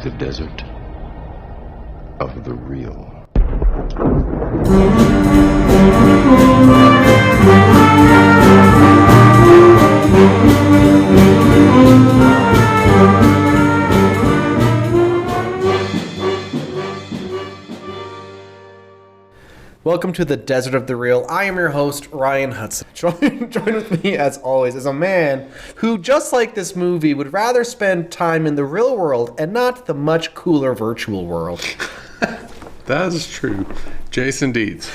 the desert of the real. Welcome to the Desert of the Real. I am your host, Ryan Hudson. Join with me, as always, is a man who, just like this movie, would rather spend time in the real world and not the much cooler virtual world. That is true. Jason Dietz.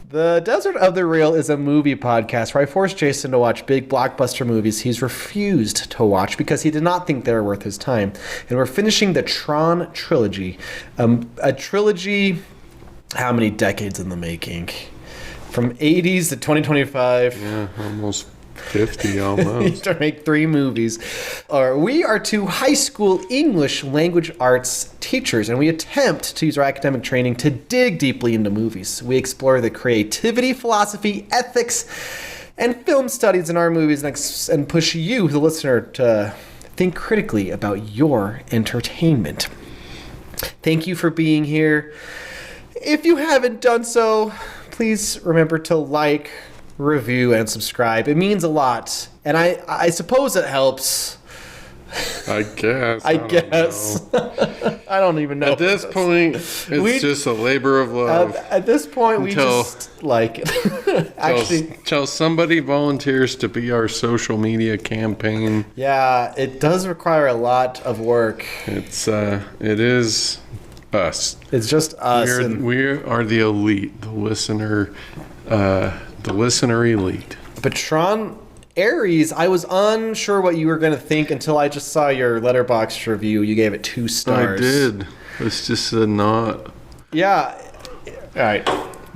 The Desert of the Real is a movie podcast where I force Jason to watch big blockbuster movies he's refused to watch because he did not think they were worth his time. And we're finishing the Tron trilogy. A trilogy... How many decades in the making? From 80s to 2025. Yeah, almost 50 almost. To make 3 movies. We are 2 high school English language arts teachers, and we attempt to use our academic training to dig deeply into movies. We explore the creativity, philosophy, ethics, and film studies in our movies and push you, the listener, to think critically about your entertainment. Thank you for being here. If you haven't done so, please remember to like, review, and subscribe. It means a lot. And I suppose it helps. I guess. I guess. I don't even know. At this point, it's just a labor of love. At this point, we just like it. Actually, till somebody volunteers to be our social media campaign. Yeah, it does require a lot of work. It is us. It's just us. We are the elite, the listener elite. But Tron Ares, I was unsure what you were going to think until I just saw your Letterboxd review. You gave it 2 stars. I did. It's just a not. Yeah. All right.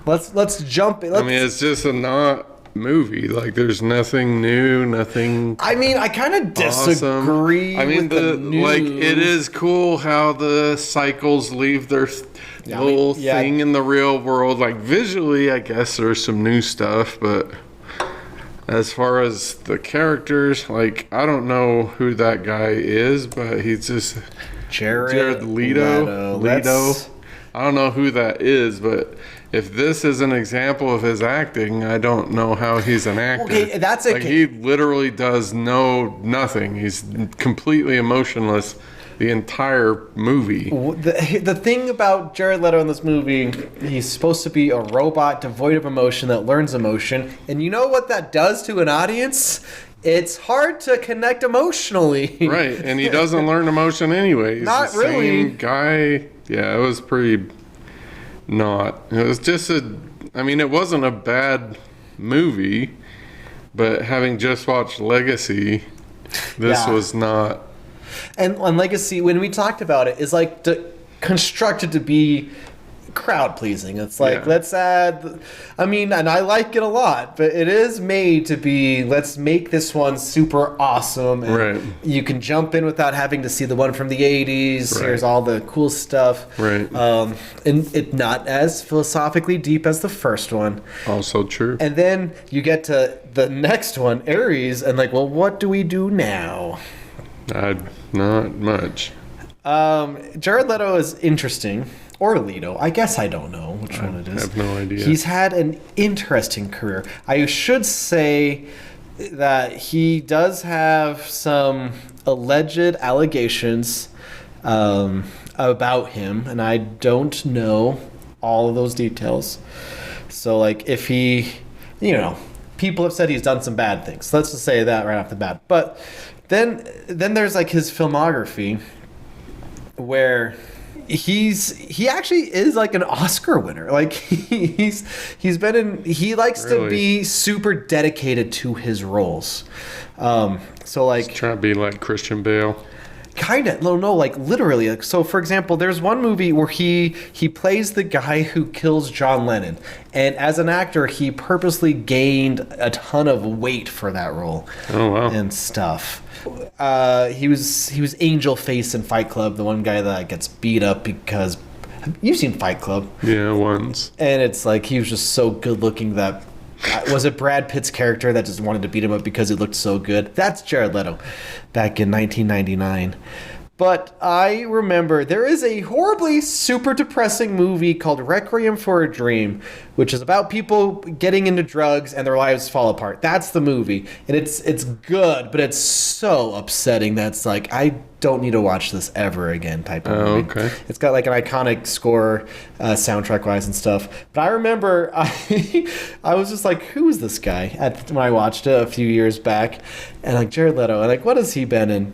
Let's jump in. It's just a not movie. Like, there's nothing new, nothing. I mean, I kind of disagree. With the new. Like, it is cool how the cycles leave their thing in the real world. Like, visually, I guess there's some new stuff, but as far as the characters, like, I don't know who that guy is, but he's just Jared Leto. I don't know who that is, but if this is an example of his acting, I don't know how he's an actor. Okay, that's okay. He literally does nothing. He's completely emotionless the entire movie. The thing about Jared Leto in this movie, he's supposed to be a robot devoid of emotion that learns emotion. And you know what that does to an audience? It's hard to connect emotionally. Right, and he doesn't learn emotion anyway. He's Not the really. Same guy. Yeah, it was pretty not. It was just it wasn't a bad movie, but having just watched Legacy, this was not. And on Legacy, when we talked about it, is like constructed to be crowd pleasing. It's like, let's add, and I like it a lot, but it is made to be, let's make this one super awesome. And right. You can jump in without having to see the one from the 80s. Right. Here's all the cool stuff. Right. And it not as philosophically deep as the first one. Also true. And then you get to the next one, Ares, and like, well, what do we do now? Not much. Jared Leto is interesting. Or Leto. I guess I don't know which one it is. I have no idea. He's had an interesting career. I should say that he does have some alleged allegations about him, and I don't know all of those details. So, like, if he, people have said he's done some bad things. Let's just say that right off the bat. But then there's, like, his filmography where he actually is like an Oscar winner. Like he likes to be super dedicated to his roles. So like he's trying to be like Christian Bale. Kind of. No, like literally. Like, so for example, there's one movie where he plays the guy who kills John Lennon. And as an actor, he purposely gained a ton of weight for that role. Oh, wow. And stuff. He was Angel Face in Fight Club, the one guy that gets beat up because... You've seen Fight Club. Yeah, once. And it's like he was just so good looking that... Was it Brad Pitt's character that just wanted to beat him up because he looked so good? That's Jared Leto back in 1999. But I remember there is a horribly super depressing movie called Requiem for a Dream, which is about people getting into drugs and their lives fall apart. That's the movie. And it's good, but it's so upsetting that's like, I don't need to watch this ever again type of movie. Okay. It's got like an iconic score, soundtrack-wise and stuff. But I remember I was just like, who is this guy? When I watched it a few years back. And like, Jared Leto. And like, what has he been in?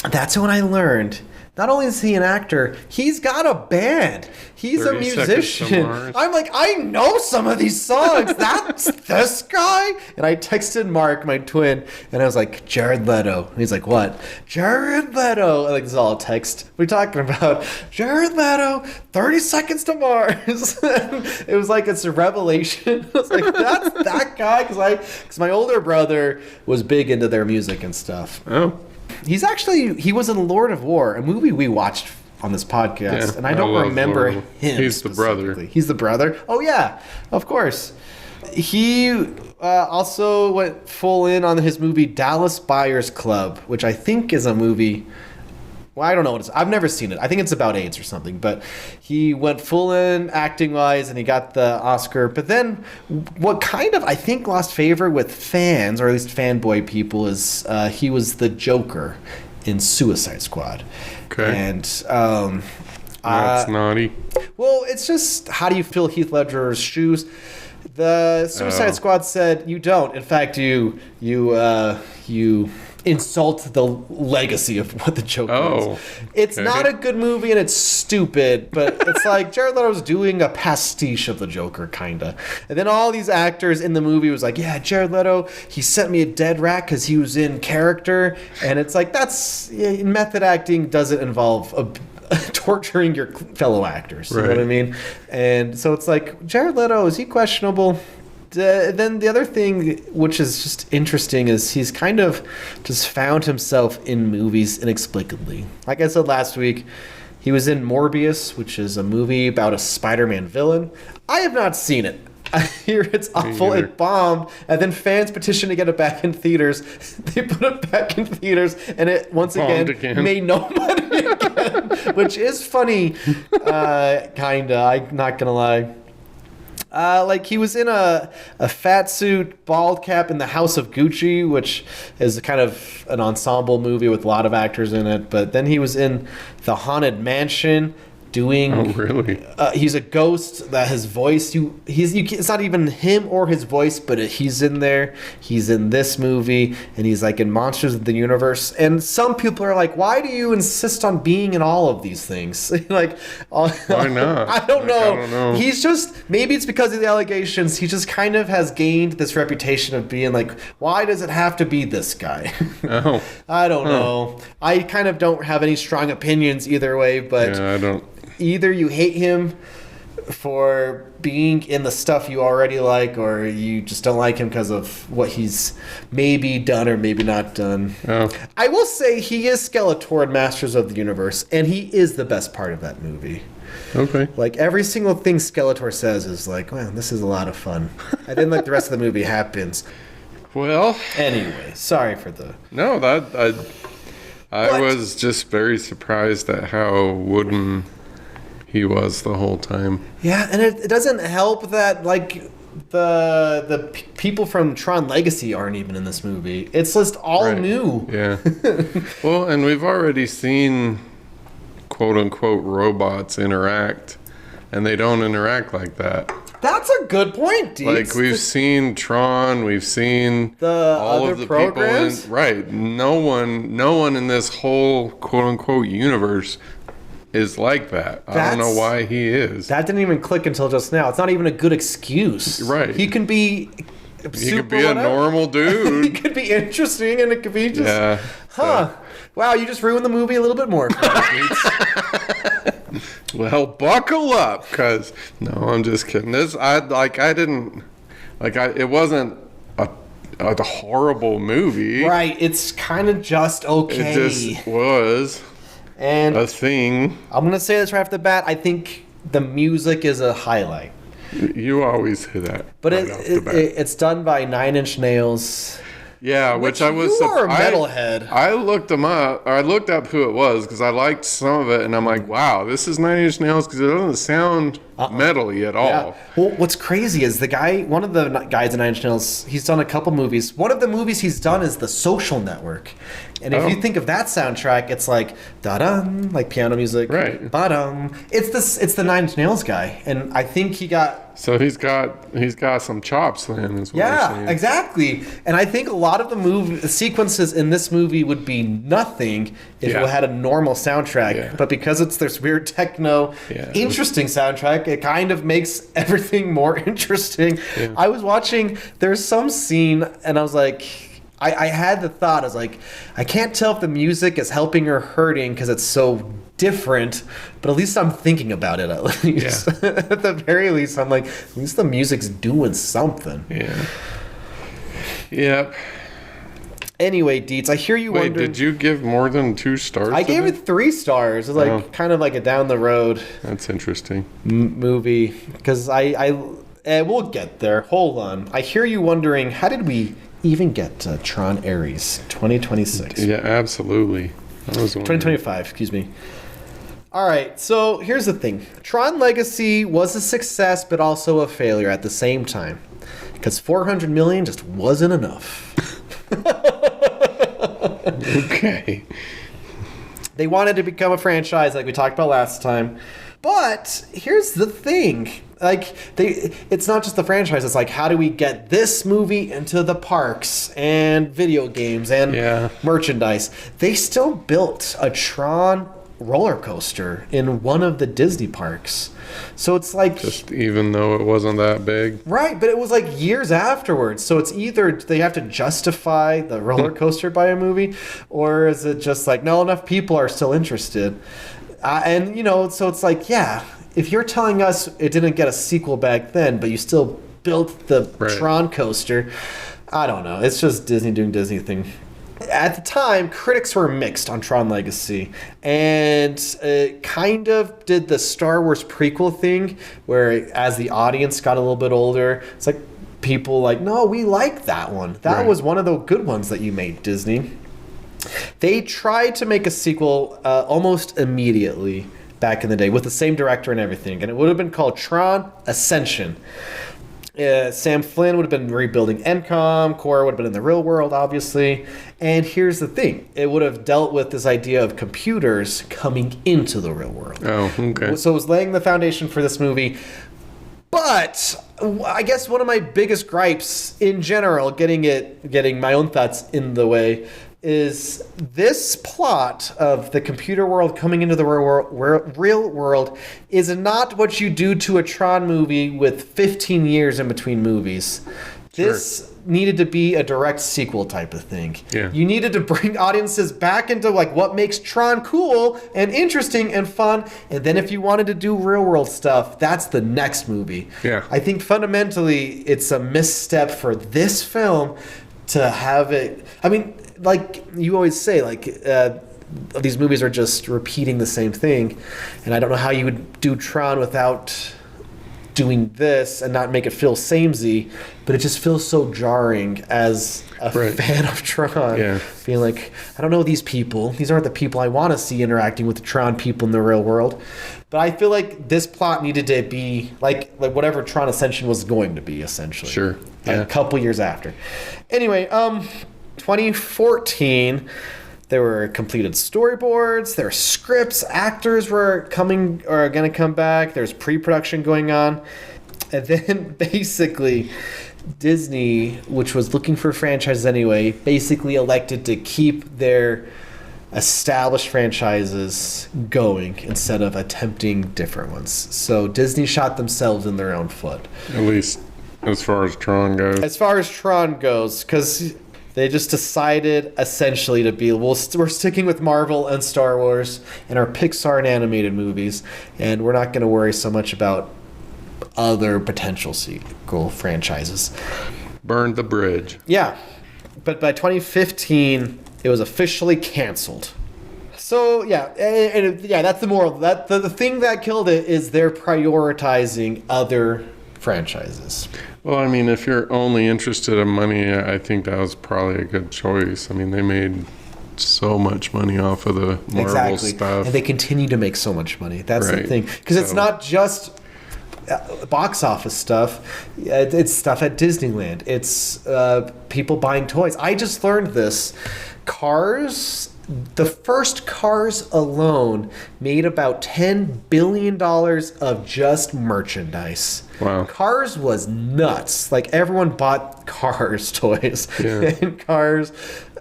That's when I learned, not only is he an actor, he's got a band. He's a musician. I'm like, I know some of these songs. That's this guy? And I texted Mark, my twin, and I was like, Jared Leto. And he's like, what? Jared Leto. And like, this is all a text. What are you talking about? Jared Leto, 30 Seconds to Mars. It was like, it's a revelation. I was like, that's that guy? Because my older brother was big into their music and stuff. Oh. He was in Lord of War, a movie we watched on this podcast, and I don't remember him. He's the brother. He's the brother? Oh, yeah, of course. He also went full in on his movie Dallas Buyers Club, which I think is a movie... Well, I don't know what it's... I've never seen it. I think it's about AIDS or something, but he went full in acting-wise, and he got the Oscar. But then what kind of, I think, lost favor with fans, or at least fanboy people, is he was the Joker in Suicide Squad. Okay. And... that's naughty. Well, it's just, how do you fill Heath Ledger's shoes? The Suicide Squad said you don't. In fact, you insult the legacy of what the Joker is. It's not a good movie and it's stupid, but it's like Jared Leto's doing a pastiche of the Joker, kinda. And then all these actors in the movie was like, yeah, Jared Leto, he sent me a dead rat because he was in character. And it's like, method acting doesn't involve torturing your fellow actors. You know what I mean? And so it's like, Jared Leto, is he questionable? Then the other thing, which is just interesting, is he's kind of just found himself in movies inexplicably. Like I said last week, he was in Morbius, which is a movie about a Spider-Man villain. I have not seen it. I hear it's awful. It bombed, and then fans petitioned to get it back in theaters. They put it back in theaters, and it once again made no money again, which is funny, kinda. I'm not gonna lie. Like he was in a fat suit, bald cap in The House of Gucci, which is kind of an ensemble movie with a lot of actors in it. But then he was in The Haunted Mansion, doing... Oh, really? He's a ghost that his voice... it's not even him or his voice, but he's in there. He's in this movie, and he's like in Monsters of the Universe. And some people are like, why do you insist on being in all of these things? Like, why not? I don't know. He's just... Maybe it's because of the allegations. He just kind of has gained this reputation of being like, why does it have to be this guy? Oh. I don't know. I kind of don't have any strong opinions either way, but... Yeah, I don't... Either you hate him for being in the stuff you already like, or you just don't like him because of what he's maybe done or maybe not done. Oh. I will say he is Skeletor in Masters of the Universe, and he is the best part of that movie. Okay. Like, every single thing Skeletor says is like, wow, this is a lot of fun. And then, like, the rest of the movie happens. Well... Anyway, sorry for the... No, I was just very surprised at how wooden... he was the whole time. Yeah, and it doesn't help that, like, the people from Tron Legacy aren't even in this movie. It's just all new. Yeah. Well, and we've already seen quote-unquote robots interact, and they don't interact like that. That's a good point, Deeks. Like, we've seen Tron, we've seen all other of the programs? people in... Right. No one in this whole quote-unquote universe is like that. I don't know why he is. That didn't even click until just now. It's not even a good excuse. Right. He can be a normal dude. He could be interesting, and it could be just... Yeah. Huh. Wow, you just ruined the movie a little bit more. Well, buckle up, because... No, I'm just kidding. It wasn't a horrible movie. Right. It's kind of just okay. It just was... And a thing. I'm going to say this right off the bat. I think the music is a highlight. You always say that. But it's done by Nine Inch Nails. Yeah, which I was. You are a metalhead. I looked them up. Or I looked up who it was because I liked some of it, and I'm like, wow, this is Nine Inch Nails because it doesn't sound metal-y at all. Yeah. Well, what's crazy is one of the guys in Nine Inch Nails, he's done a couple movies. One of the movies he's done is The Social Network. And if you think of that soundtrack, it's like da-dum, like piano music. Right. Ba-dum. It's the Nine Inch Nails guy. And I think he got... So he's got some chops then, is what you're saying. Exactly. And I think a lot of the sequences in this movie would be nothing if it had a normal soundtrack. Yeah. But because it's this weird techno, interesting soundtrack, it kind of makes everything more interesting. Yeah. I was watching, there's some scene, and I was like... I had the thought, I was like, I can't tell if the music is helping or hurting because it's so different, but at least I'm thinking about it at least. Yeah. At the very least, I'm like, at least the music's doing something. Yeah. Yep. Anyway, Deets, I hear you wondering... Wait, did you give more than 2 stars? I gave it 3 stars. It was like kind of like a down the road... That's interesting. Movie. Because we'll get there. Hold on. I hear you wondering, how did we... even get to Tron Ares 2026. Yeah, absolutely. 2025, excuse me. All right, so here's the thing. Tron Legacy was a success, but also a failure at the same time. Because $400 million just wasn't enough. Okay. They wanted to become a franchise like we talked about last time. But here's the thing. Like, it's not just the franchise. It's like, how do we get this movie into the parks and video games and merchandise? They still built a Tron roller coaster in one of the Disney parks. So it's like... Just even though it wasn't that big? Right, but it was like years afterwards. So it's either they have to justify the roller coaster by a movie, or is it just like, no, enough people are still interested. And, so it's like, if you're telling us it didn't get a sequel back then, but you still built the Tron coaster, I don't know. It's just Disney doing Disney thing. At the time, critics were mixed on Tron Legacy, and it kind of did the Star Wars prequel thing, where as the audience got a little bit older, it's like people like, no, we like that one. That was one of the good ones that you made, Disney. They tried to make a sequel almost immediately back in the day with the same director and everything, and it would have been called Tron Ascension. Sam Flynn would have been rebuilding Encom, Cora would have been in the real world, obviously. And here's the thing. It would have dealt with this idea of computers coming into the real world. Oh, okay. So it was laying the foundation for this movie. But I guess one of my biggest gripes in general, getting my own thoughts in the way, is this plot of the computer world coming into the real world is not what you do to a Tron movie with 15 years in between movies. This needed to be a direct sequel type of thing. Yeah. You needed to bring audiences back into like what makes Tron cool and interesting and fun, and then if you wanted to do real world stuff, that's the next movie. Yeah. I think fundamentally it's a misstep for this film to have it. I mean, like you always say, like these movies are just repeating the same thing, and I don't know how you would do Tron without doing this and not make it feel samey, but it just feels so jarring as a fan of Tron. Yeah. Feeling like, I don't know these people. These aren't the people I want to see interacting with the Tron people in the real world. But I feel like this plot needed to be like whatever Tron Ascension was going to be, essentially. Sure. Yeah. A couple years after. Anyway, 2014, there were completed storyboards, there were scripts, actors were going to come back, there's pre-production going on. And then basically Disney, which was looking for franchises anyway, basically elected to keep their established franchises going instead of attempting different ones. So Disney shot themselves in their own foot. At least as far as Tron goes. As far as Tron goes, because they just decided essentially to be, we're sticking with Marvel and Star Wars and our Pixar and animated movies, and we're not going to worry so much about other potential sequel franchises. Burned the bridge. Yeah. But by 2015, it was officially canceled. So, that's the moral. The thing that killed it is they're prioritizing other franchises. Well, I mean, if you're only interested in money, I think that was probably a good choice. I mean, they made so much money off of the Marvel stuff. And they continue to make so much money. That's the thing. Because it's not just box office stuff. It's stuff at Disneyland. It's people buying toys. I just learned this. Cars, the first Cars alone made about $10 billion of just merchandise. Wow. Cars was nuts. Like, everyone bought Cars toys. Yeah. And Cars,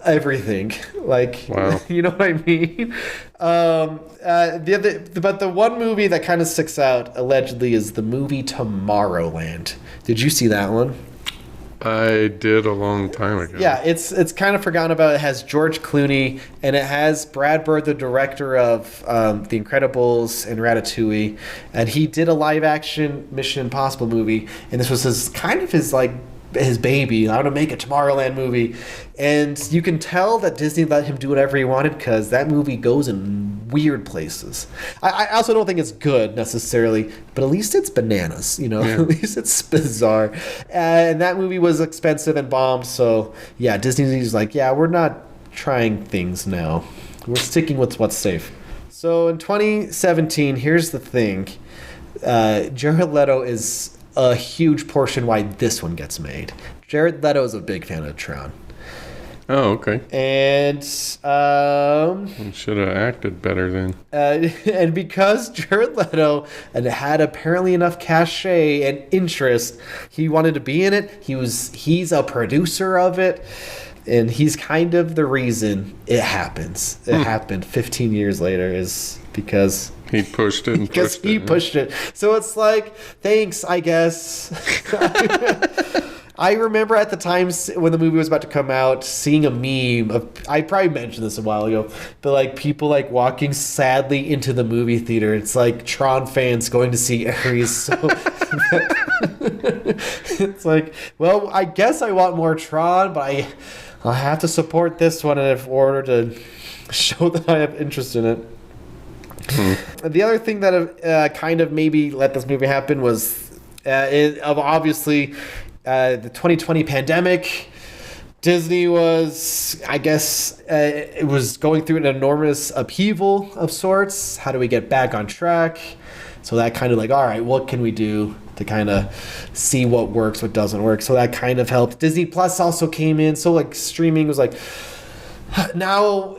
everything. Like, wow. You know what I mean? But the one movie that kind of sticks out, allegedly, is the movie Tomorrowland. Did you see that one? I did a long time ago. Yeah, it's kind of forgotten about. It has George Clooney, and it has Brad Bird, the director of The Incredibles and Ratatouille, and he did a live-action Mission Impossible movie, and this was his baby. I want to make a Tomorrowland movie, and you can tell that Disney let him do whatever he wanted because that movie goes in weird places. I also don't think it's good necessarily, but at least it's bananas, you know. Yeah. At least it's bizarre. And that movie was expensive and bombed, so yeah, Disney's like, yeah, we're not trying things now. We're sticking with what's safe. So in 2017, here's the thing: Jared Leto is a huge portion why this one gets made. Jared Leto is a big fan of Tron. Oh, okay. And should have acted better then. And because Jared Leto had apparently enough cachet and interest, he wanted to be in it. He's a producer of it, and he's kind of the reason it happens. It happened 15 years later is because he pushed it. Because he pushed it. So it's like, thanks, I guess. I remember at the time when the movie was about to come out, seeing a meme of, I probably mentioned this a while ago, but like people like walking sadly into the movie theater. It's like Tron fans going to see Ares. So it's like, well, I guess I want more Tron, but I'll have to support this one in order to show that I have interest in it. The other thing that kind of maybe let this movie happen was obviously the 2020 pandemic. Disney was, I guess, it was going through an enormous upheaval of sorts. How do we get back on track? So that kind of like, all right, what can we do to kind of see what works, what doesn't work? So that kind of helped. Disney Plus also came in. So like streaming was like, now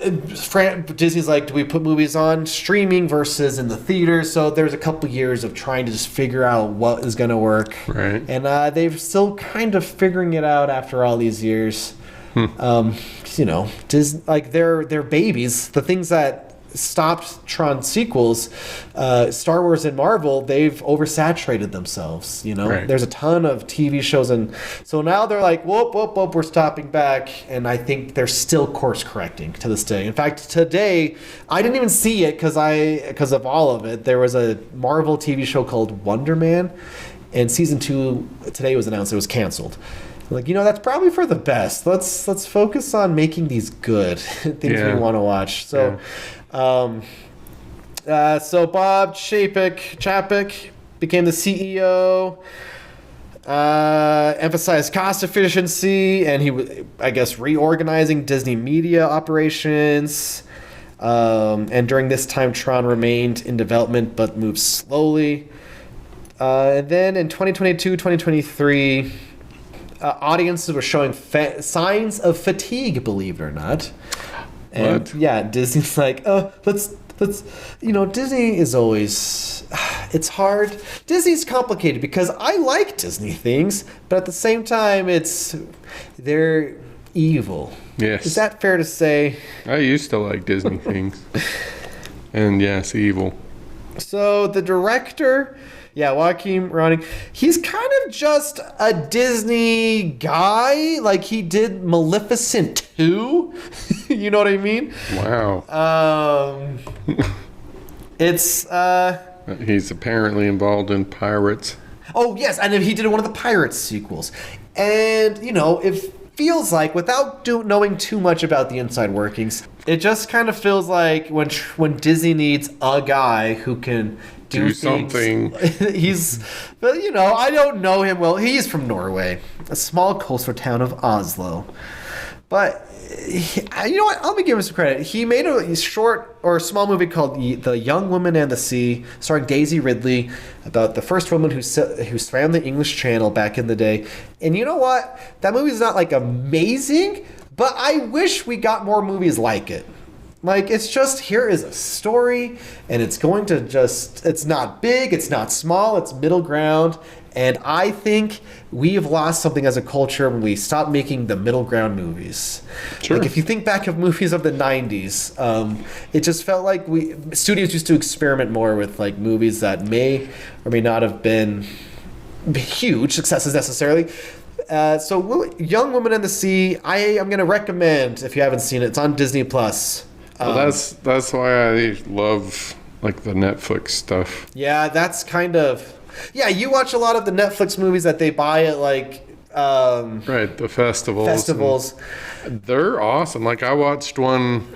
Disney's like, do we put movies on streaming versus in the theater? So there's a couple years of trying to just figure out what is going to work. Right. And they've still kind of figuring it out after all these years. You know, Disney, like they're babies. The things that stopped Tron sequels, Star Wars and Marvel, they've oversaturated themselves, you know. Right. There's a ton of TV shows, and so now they're like, whoop, we're stopping back, and I think they're still course correcting to this day. In fact, today, I didn't even see it because of all of it. There was a Marvel TV show called Wonder Man, and season 2 today was announced. It was canceled. Like, you know, that's probably for the best. Let's focus on making these good things we want to watch. So, so Bob Chapek became the CEO. Emphasized cost efficiency, and he was, I guess, reorganizing Disney media operations. And during this time, Tron remained in development but moved slowly. And then in 2022, 2023. Audiences were showing signs of fatigue, believe it or not. And what? Yeah, Disney's like, let's, you know, Disney is always, it's hard. Disney's complicated because I like Disney things, but at the same time, they're evil. Yes. Is that fair to say? I used to like Disney things. And yes, evil. So the director... Yeah, Joaquin Ronning. He's kind of just a Disney guy. Like, he did Maleficent 2. You know what I mean? Wow. It's... He's apparently involved in Pirates. Oh, yes, and he did one of the Pirates sequels. And, you know, if feels like, without knowing too much about the inside workings, it just kind of feels like when Disney needs a guy who can do something. But I don't know him well. He's from Norway, a small coastal town of Oslo. But you know what? Let me give him some credit. He made a small movie called The Young Woman and the Sea, starring Daisy Ridley, about the first woman who swam the English Channel back in the day. And you know what? That movie's not like amazing, but I wish we got more movies like it. Like, it's just, here is a story, and it's going to it's not big, it's not small, it's middle ground. And I think we've lost something as a culture when we stopped making the middle ground movies. Sure. Like, if you think back of movies of the 90s, it just felt like studios used to experiment more with like movies that may or may not have been huge successes necessarily. So Young Woman and the Sea, I'm going to recommend, if you haven't seen it, it's on Disney+. Well, that's why I love like the Netflix stuff. Yeah, that's kind of... Yeah, you watch a lot of the Netflix movies that they buy at like... right, the festivals. They're awesome. Like, I watched one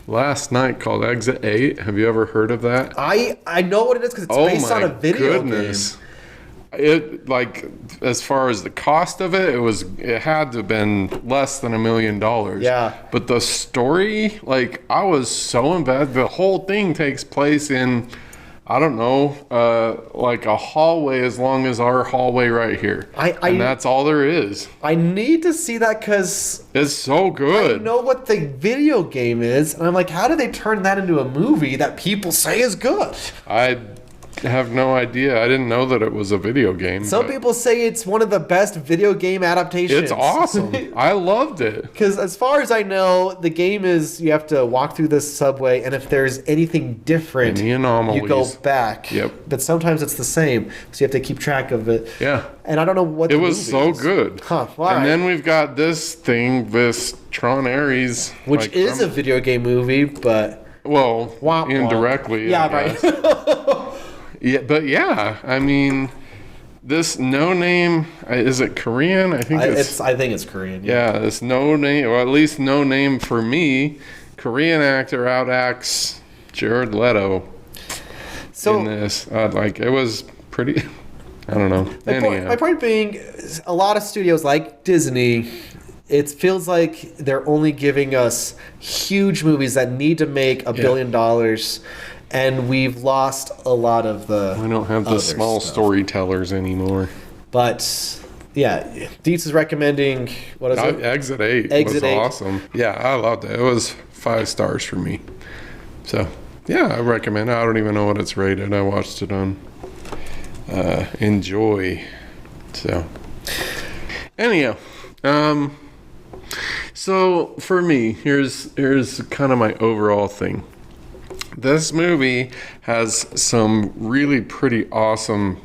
last night called Exit 8. Have you ever heard of that? I know what it is because it's based on a video game. It, like, as far as the cost of it, it had to have been less than $1 million. Yeah. But the story, like, I was so invested. The whole thing takes place in, I don't know, like a hallway as long as our hallway right here. And that's all there is. I need to see that because... It's so good. I know what the video game is, and I'm like, how do they turn that into a movie that people say is good? I have no idea. I didn't know that it was a video game. Some people say it's one of the best video game adaptations. It's awesome. I loved it. Because as far as I know, the game is you have to walk through this subway, and if there's anything different, any anomalies, you go back. Yep. But sometimes it's the same, so you have to keep track of it. Yeah. And I don't know what it was so is. good. Huh. And then we've got this Tron Ares, which is a video game movie, but indirectly. Yeah, right. Yeah, but yeah, I mean, this No Name, is it Korean? I think it's Korean. Yeah, this No Name, or at least No Name for me, Korean actor outacts Jared Leto in this. It was pretty, I don't know. My point being, a lot of studios like Disney, it feels like they're only giving us huge movies that need to make $1 billion. And we've lost a lot of the... We don't have the small storytellers anymore. But, yeah, Dietz is recommending... What is it? Exit 8 was awesome. Yeah, I loved it. It was 5 stars for me. So, yeah, I recommend it. I don't even know what it's rated. I watched it on Enjoy. So, anyhow, so for me, here's kind of my overall thing. This movie has some really pretty awesome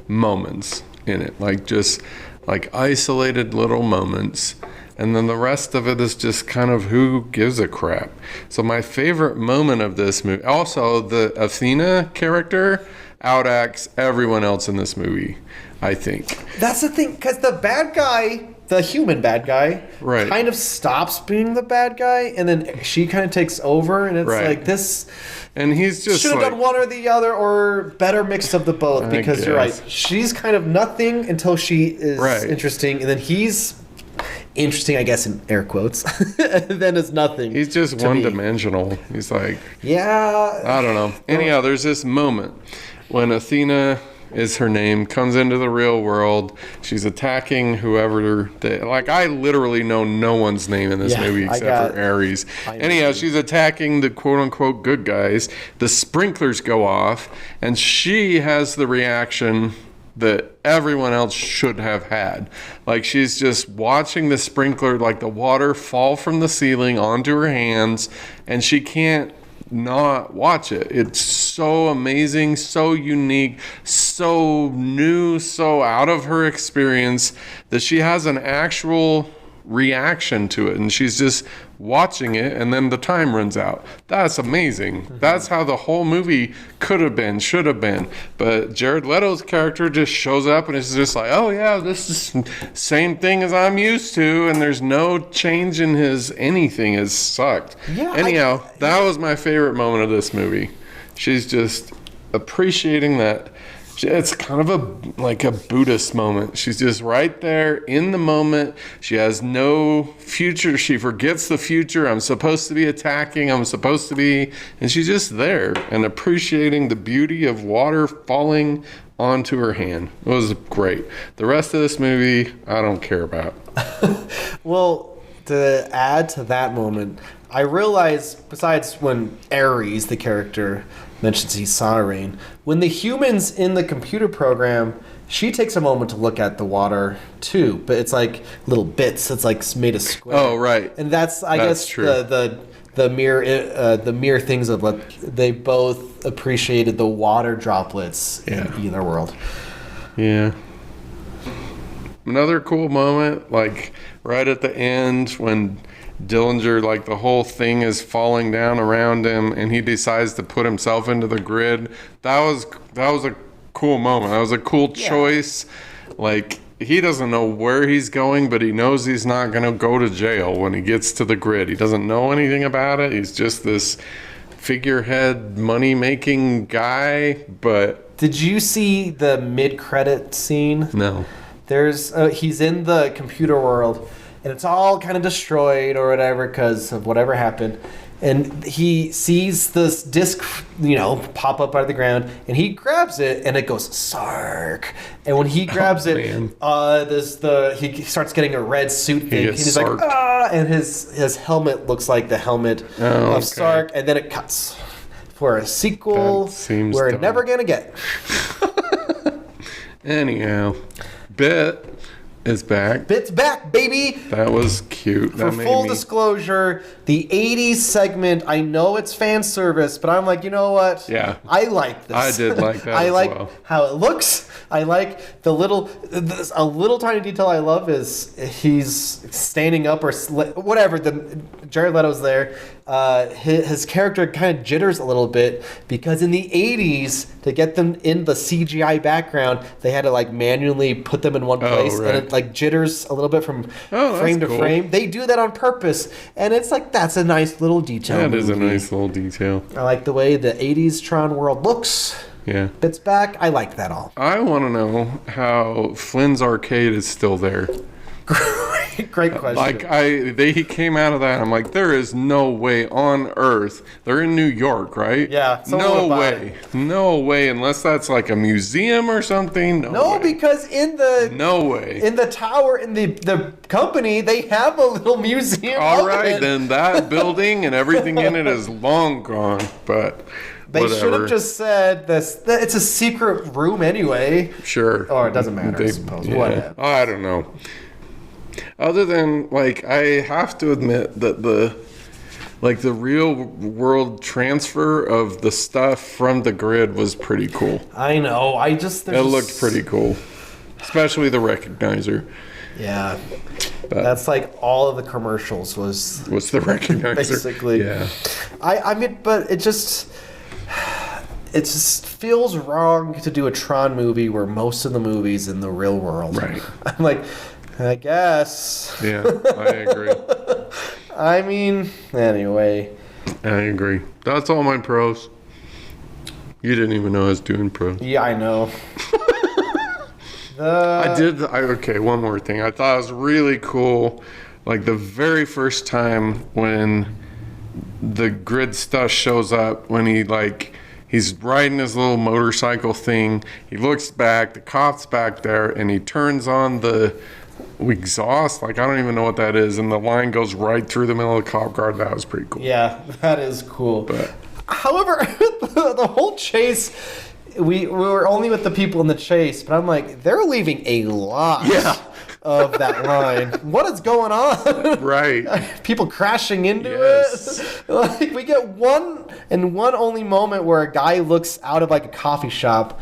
moments in it, like isolated little moments, and then the rest of it is just kind of who gives a crap. So my favorite moment of this movie, also the Athena character outacts everyone else in this movie, I think. That's the thing, because the bad guy, the human bad guy, right, kind of stops being the bad guy, and then she kind of takes over, and it's like this. And he's just should have done one or the other, or better mix of the both. Because you're right, she's kind of nothing until she is interesting, and then he's interesting, I guess, in air quotes. And then it's nothing. He's just one-dimensional. He's like, yeah, I don't know. Anyhow, there's this moment when Athena is her name, comes into the real world. She's attacking whoever I literally know no one's name in this movie except for Ares. Anyhow, she's attacking the quote-unquote good guys. The sprinklers go off, and she has the reaction that everyone else should have had. Like, she's just watching the sprinkler, like the water fall from the ceiling onto her hands, and she can't not watch it. It's so amazing, so unique, so new, so out of her experience that she has an actual reaction to it, and she's just watching it, and then the time runs out. That's amazing. That's how the whole movie could have been, should have been. But Jared Leto's character just shows up and is just like, oh yeah, this is same thing as I'm used to, and there's no change in his anything. It sucked. Yeah, anyhow, that was my favorite moment of this movie. She's just appreciating that. It's kind of a Buddhist moment. She's just right there in the moment. She has no future. She forgets the future. I'm supposed to be attacking. I'm supposed to be. And she's just there and appreciating the beauty of water falling onto her hand. It was great. The rest of this movie, I don't care about. Well, to add to that moment, I realized, besides when Ares, the character, mentions he saw rain, when the humans in the computer program, she takes a moment to look at the water too, but it's like little bits. It's like made a square. Oh, right. And that's guess true. the mere things of like they both appreciated the water droplets in either world. Yeah. Another cool moment, like right at the end when Dillinger, like the whole thing is falling down around him and he decides to put himself into the grid. That was a cool moment. That was a cool choice. Like, he doesn't know where he's going, but he knows he's not going to go to jail when he gets to the grid. He doesn't know anything about it. He's just this figurehead money-making guy, but... Did you see the mid-credit scene? No. There's he's in the computer world, and it's all kind of destroyed or whatever because of whatever happened. And he sees this disc, pop up out of the ground, and he grabs it, and it goes Sark. And when he grabs he starts getting a red suit thing. He's like, and his helmet looks like the helmet of Sark, and then it cuts for a sequel we're never gonna get. Anyhow, Bit is back. Bit's back, baby. That was cute. For full disclosure, the 80s segment, I know it's fan service, but I'm like, you know what? Yeah. I like this. I did like that I as like well. how it looks. I like a little tiny detail I love is he's standing up or whatever. Jared Leto's there. His character kind of jitters a little bit because in the 80s, to get them in the CGI background, they had to like manually put them in one place, and it like jitters a little bit from frame to frame. They do that on purpose, and it's like that's a nice little detail. That is a nice little detail. I like the way the 80s Tron world looks. Yeah. Bit's back. I like that all. I want to know how Flynn's Arcade is still there. Great question. Like he came out of that. I'm like, there is no way on earth. They're in New York, right? Yeah. No way, unless that's like a museum or something. No way. Because in the tower in the company they have a little museum. All right, then that building and everything in it is long gone. But they should have just said this. It's a secret room anyway. Sure. Or it doesn't matter. I suppose. Yeah. Whatever. I don't know. Other than, like, I have to admit that the real world transfer of the stuff from the grid was pretty cool. I know. It looked pretty cool. Especially the recognizer. Yeah. But that's like all of the commercials was the recognizer. Basically. Yeah. I mean, but it just feels wrong to do a Tron movie where most of the movie's in the real world. Right. I'm like, I guess. Yeah, I agree. I mean, anyway. I agree. That's all my pros. You didn't even know I was doing pros. Yeah, I know. Okay, one more thing. I thought it was really cool. Like the very first time when the grid stuff shows up, when he's riding his little motorcycle thing. He looks back, the cop's back there, and he turns on the exhaust. Like, I don't even know what that is. And the line goes right through the middle of the cop car. That was pretty cool. Yeah, that is cool. But, however, the whole chase, we were only with the people in the chase, but I'm like, they're leaving a lot of that line. What is going on? Right. People crashing into it. Like, we get one only moment where a guy looks out of like a coffee shop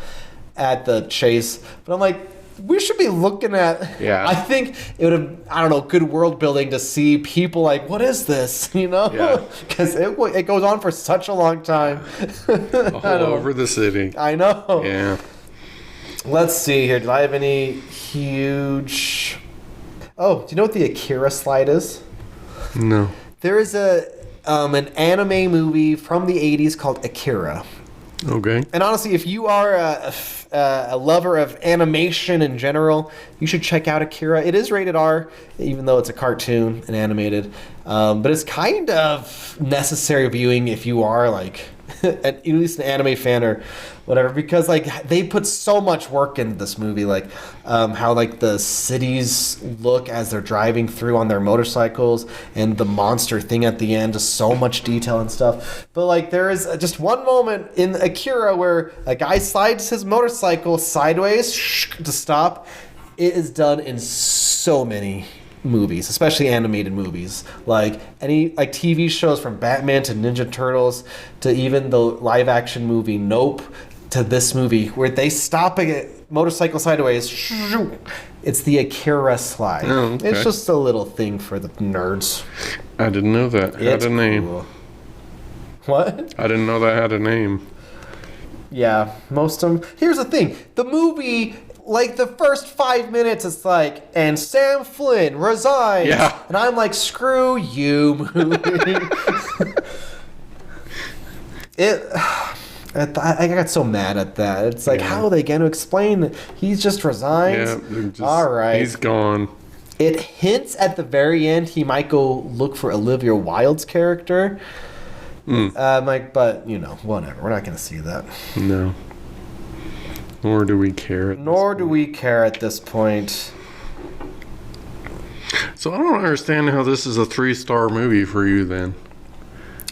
at the chase, but I'm like, we should be looking at. Yeah. I think it would have, I don't know, good world building to see people like, what is this? You know? Yeah. Because it goes on for such a long time. All over the city. I know. Yeah. Let's see here. Do I have any huge... Oh, do you know what the Akira slide is? No. There is an anime movie from the 80s called Akira. Okay. And honestly, if you are a lover of animation in general, you should check out Akira. It is rated R, even though it's a cartoon and animated. But it's kind of necessary viewing if you are like at least an anime fan or whatever, because like they put so much work into this movie, like how like the cities look as they're driving through on their motorcycles, and the monster thing at the end, just so much detail and stuff. But like there is just one moment in Akira where a guy slides his motorcycle sideways to stop. It is done in so many movies, especially animated movies, like any like TV shows, from Batman to Ninja Turtles to even the live action movie Nope to this movie where they stop a motorcycle sideways. It's the Akira slide. Oh, okay. It's just a little thing for the nerds. I didn't know that had a name. Cool. What? I didn't know that had a name. Yeah, most of them. Here's the thing. The movie, like the first 5 minutes, it's like, and Sam Flynn resigns. Yeah. And I'm like, screw you, movie. I got so mad at that. It's like, how are they going to explain that he's just resigned? Yeah, all right. He's gone. It hints at the very end he might go look for Olivia Wilde's character. Like, but you know, whatever. We're not going to see that. No. Nor do we care. Nor do we care at this point. So I don't understand how this is a 3-star movie for you then.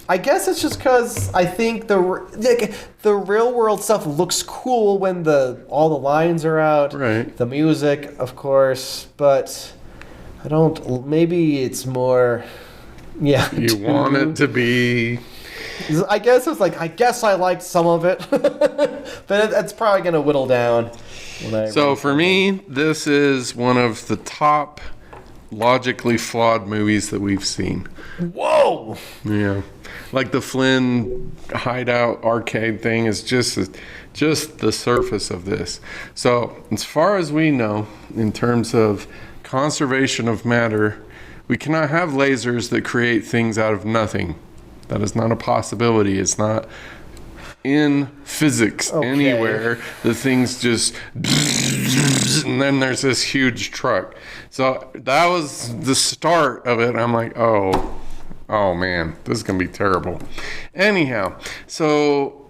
I guess it's just because I think the real world stuff looks cool when all the lines are out. Right. The music, of course, but I don't. Maybe it's more. Yeah. You want it to be. I guess it's like, I guess I liked some of it, but it's probably going to whittle down. So for me, this is one of the top logically flawed movies that we've seen. Whoa! Yeah. Like the Flynn hideout arcade thing is just the surface of this. So as far as we know, in terms of conservation of matter, we cannot have lasers that create things out of nothing. That is not a possibility. It's not in physics anywhere. The things just and then there's this huge truck. So that was the start of it. I'm like, oh man, this is gonna be terrible. Anyhow, so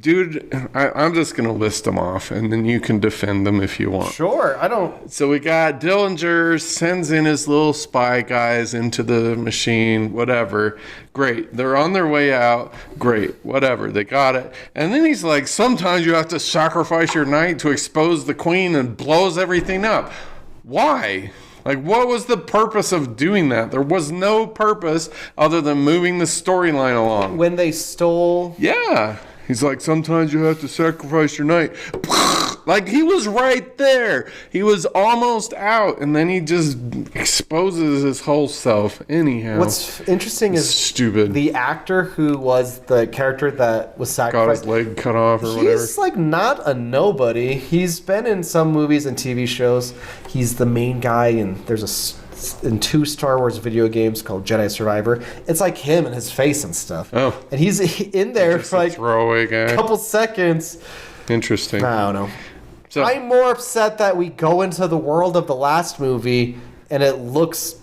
dude, I'm just gonna list them off, and then you can defend them if you want. Sure, I don't. So we got Dillinger sends in his little spy guys into the machine, whatever. Great, they're on their way out. Great, whatever, they got it. And then he's like, sometimes you have to sacrifice your knight to expose the queen, and blows everything up. Why? Like, what was the purpose of doing that? There was no purpose other than moving the storyline along. When they stole... Yeah. He's like, sometimes you have to sacrifice your knight. Like, he was right there. He was almost out, and then he just exposes his whole self. Anyhow. What's interesting is stupid. The actor who was the character that was sacrificed... Got his leg cut off or whatever. He's, like, not a nobody. He's been in some movies and TV shows. He's the main guy, and there's in 2 Star Wars video games called Jedi Survivor. It's like him and his face and stuff. Oh. And he's in there for like throwaway guy. A couple seconds. Interesting. I don't know. So, I'm more upset that we go into the world of the last movie and it looks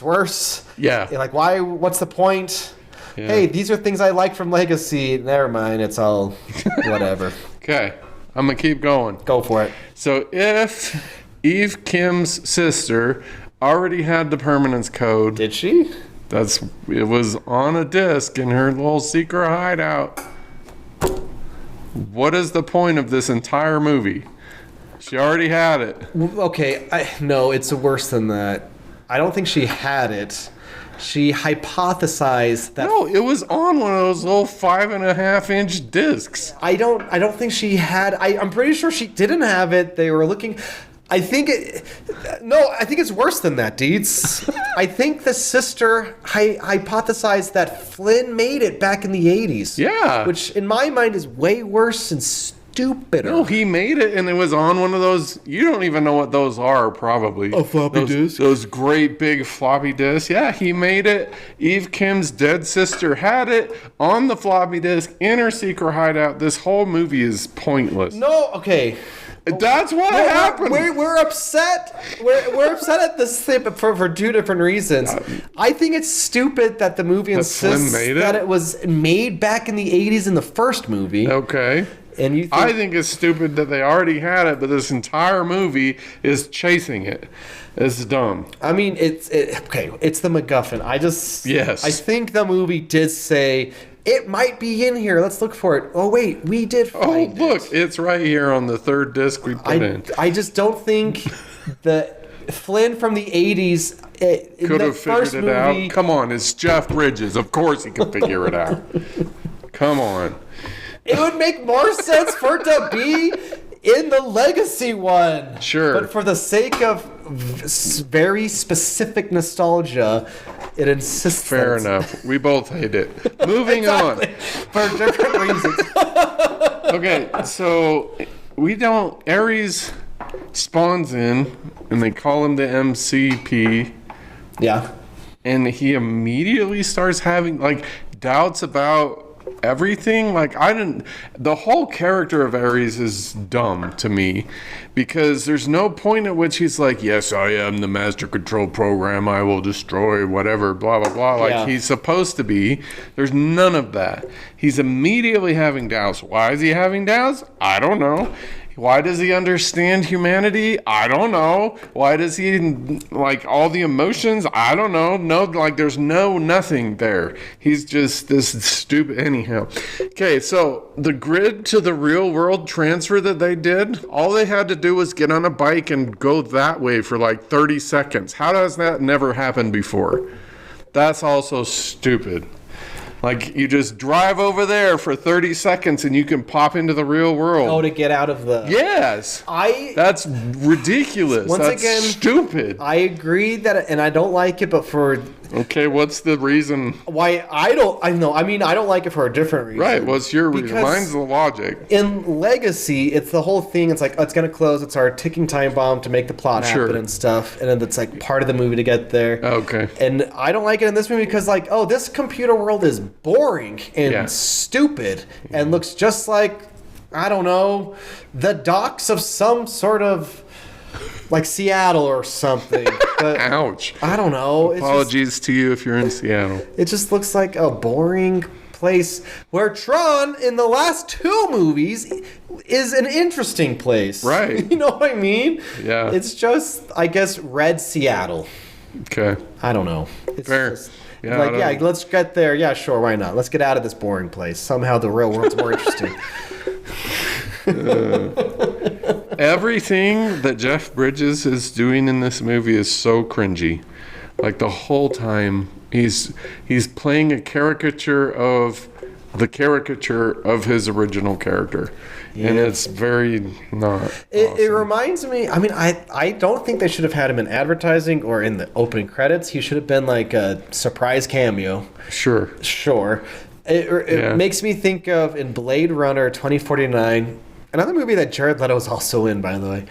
worse. Yeah. Like, why? What's the point? Yeah. Hey, these are things I like from Legacy. Never mind. It's all whatever. Okay. I'm going to keep going. Go for it. So if Eve Kim's sister already had the permanence code. Did she? It was on a disc in her little secret hideout. What is the point of this entire movie? She already had it. Okay, no, it's worse than that. I don't think she had it. She hypothesized that. No, it was on one of those little 5.5-inch discs. I don't think she had. I'm pretty sure she didn't have it. They were looking. I think it's worse than that, Deeds. I think the sister hypothesized that Flynn made it back in the 80s. Yeah. Which, in my mind, is way worse and stupider. No, he made it, and it was on one of those. You don't even know what those are, probably. A floppy disk? Those great big floppy disks. Yeah, he made it. Eve Kim's dead sister had it on the floppy disk in her secret hideout. This whole movie is pointless. No, okay. That's what happened. We're upset. We're upset at this thing for two different reasons. I think it's stupid that the movie insists that it was made back in the 80s in the first movie. Okay. And you I think it's stupid that they already had it, but this entire movie is chasing it. It's dumb. I mean, it's the MacGuffin. I think the movie did say it might be in here. Let's look for it. Oh wait, we did find it. Oh look, it's right here on the third disc we put in. I just don't think that Flynn from the 80s could have figured it out. Come on, it's Jeff Bridges. Of course he can figure it out. Come on. It would make more sense for it to be in the Legacy one. Sure. But for the sake of very specific nostalgia, it insists. Fair enough. We both hate it. Moving on. For different reasons. Okay, so Ares spawns in, and they call him the MCP. Yeah. And he immediately starts having, doubts about everything. The whole character of Ares is dumb to me, because there's no point at which he's like, yes, I am the master control program, I will destroy whatever, blah blah blah, he's supposed to be. There's none of that. He's immediately having doubts. Why is he having doubts? I don't know. Why does he understand humanity? I don't know. Why does he all the emotions? I don't know. No, there's nothing there. He's just this stupid. Anyhow. Okay, so the grid to the real world transfer that they did, all they had to do was get on a bike and go that way for 30 seconds. How does that never happen before? That's also stupid. You just drive over there for 30 seconds and you can pop into the real world. Oh, to get out of the... Yes. That's ridiculous. That's stupid. I agree that, and I don't like it, but for... Okay, what's the reason? Why I don't like it for a different reason. Right, what's your reason? Mine's the logic. In Legacy, it's the whole thing. It's it's going to close. It's our ticking time bomb to make the plot happen and stuff. And then it's part of the movie to get there. Okay. And I don't like it in this movie because this computer world is boring and stupid and looks just like, I don't know, the docks of some sort of... Seattle or something. But ouch. I don't know. Apologies to you if you're in Seattle. It just looks like a boring place where Tron, in the last two movies, is an interesting place. Right. You know what I mean? Yeah. It's just, I guess, Red Seattle. Okay. I don't know. It's fair. Just, yeah, let's get there. Yeah, sure, why not? Let's get out of this boring place. Somehow the real world's more interesting. Everything that Jeff Bridges is doing in this movie is so cringy. The whole time he's playing a caricature of the caricature of his original character. Yeah. And it's very not awesome. It reminds me, I don't think they should have had him in advertising or in the opening credits. He should have been a surprise cameo. Sure. It makes me think of in Blade Runner 2049, another movie that Jared Leto was also in, by the way.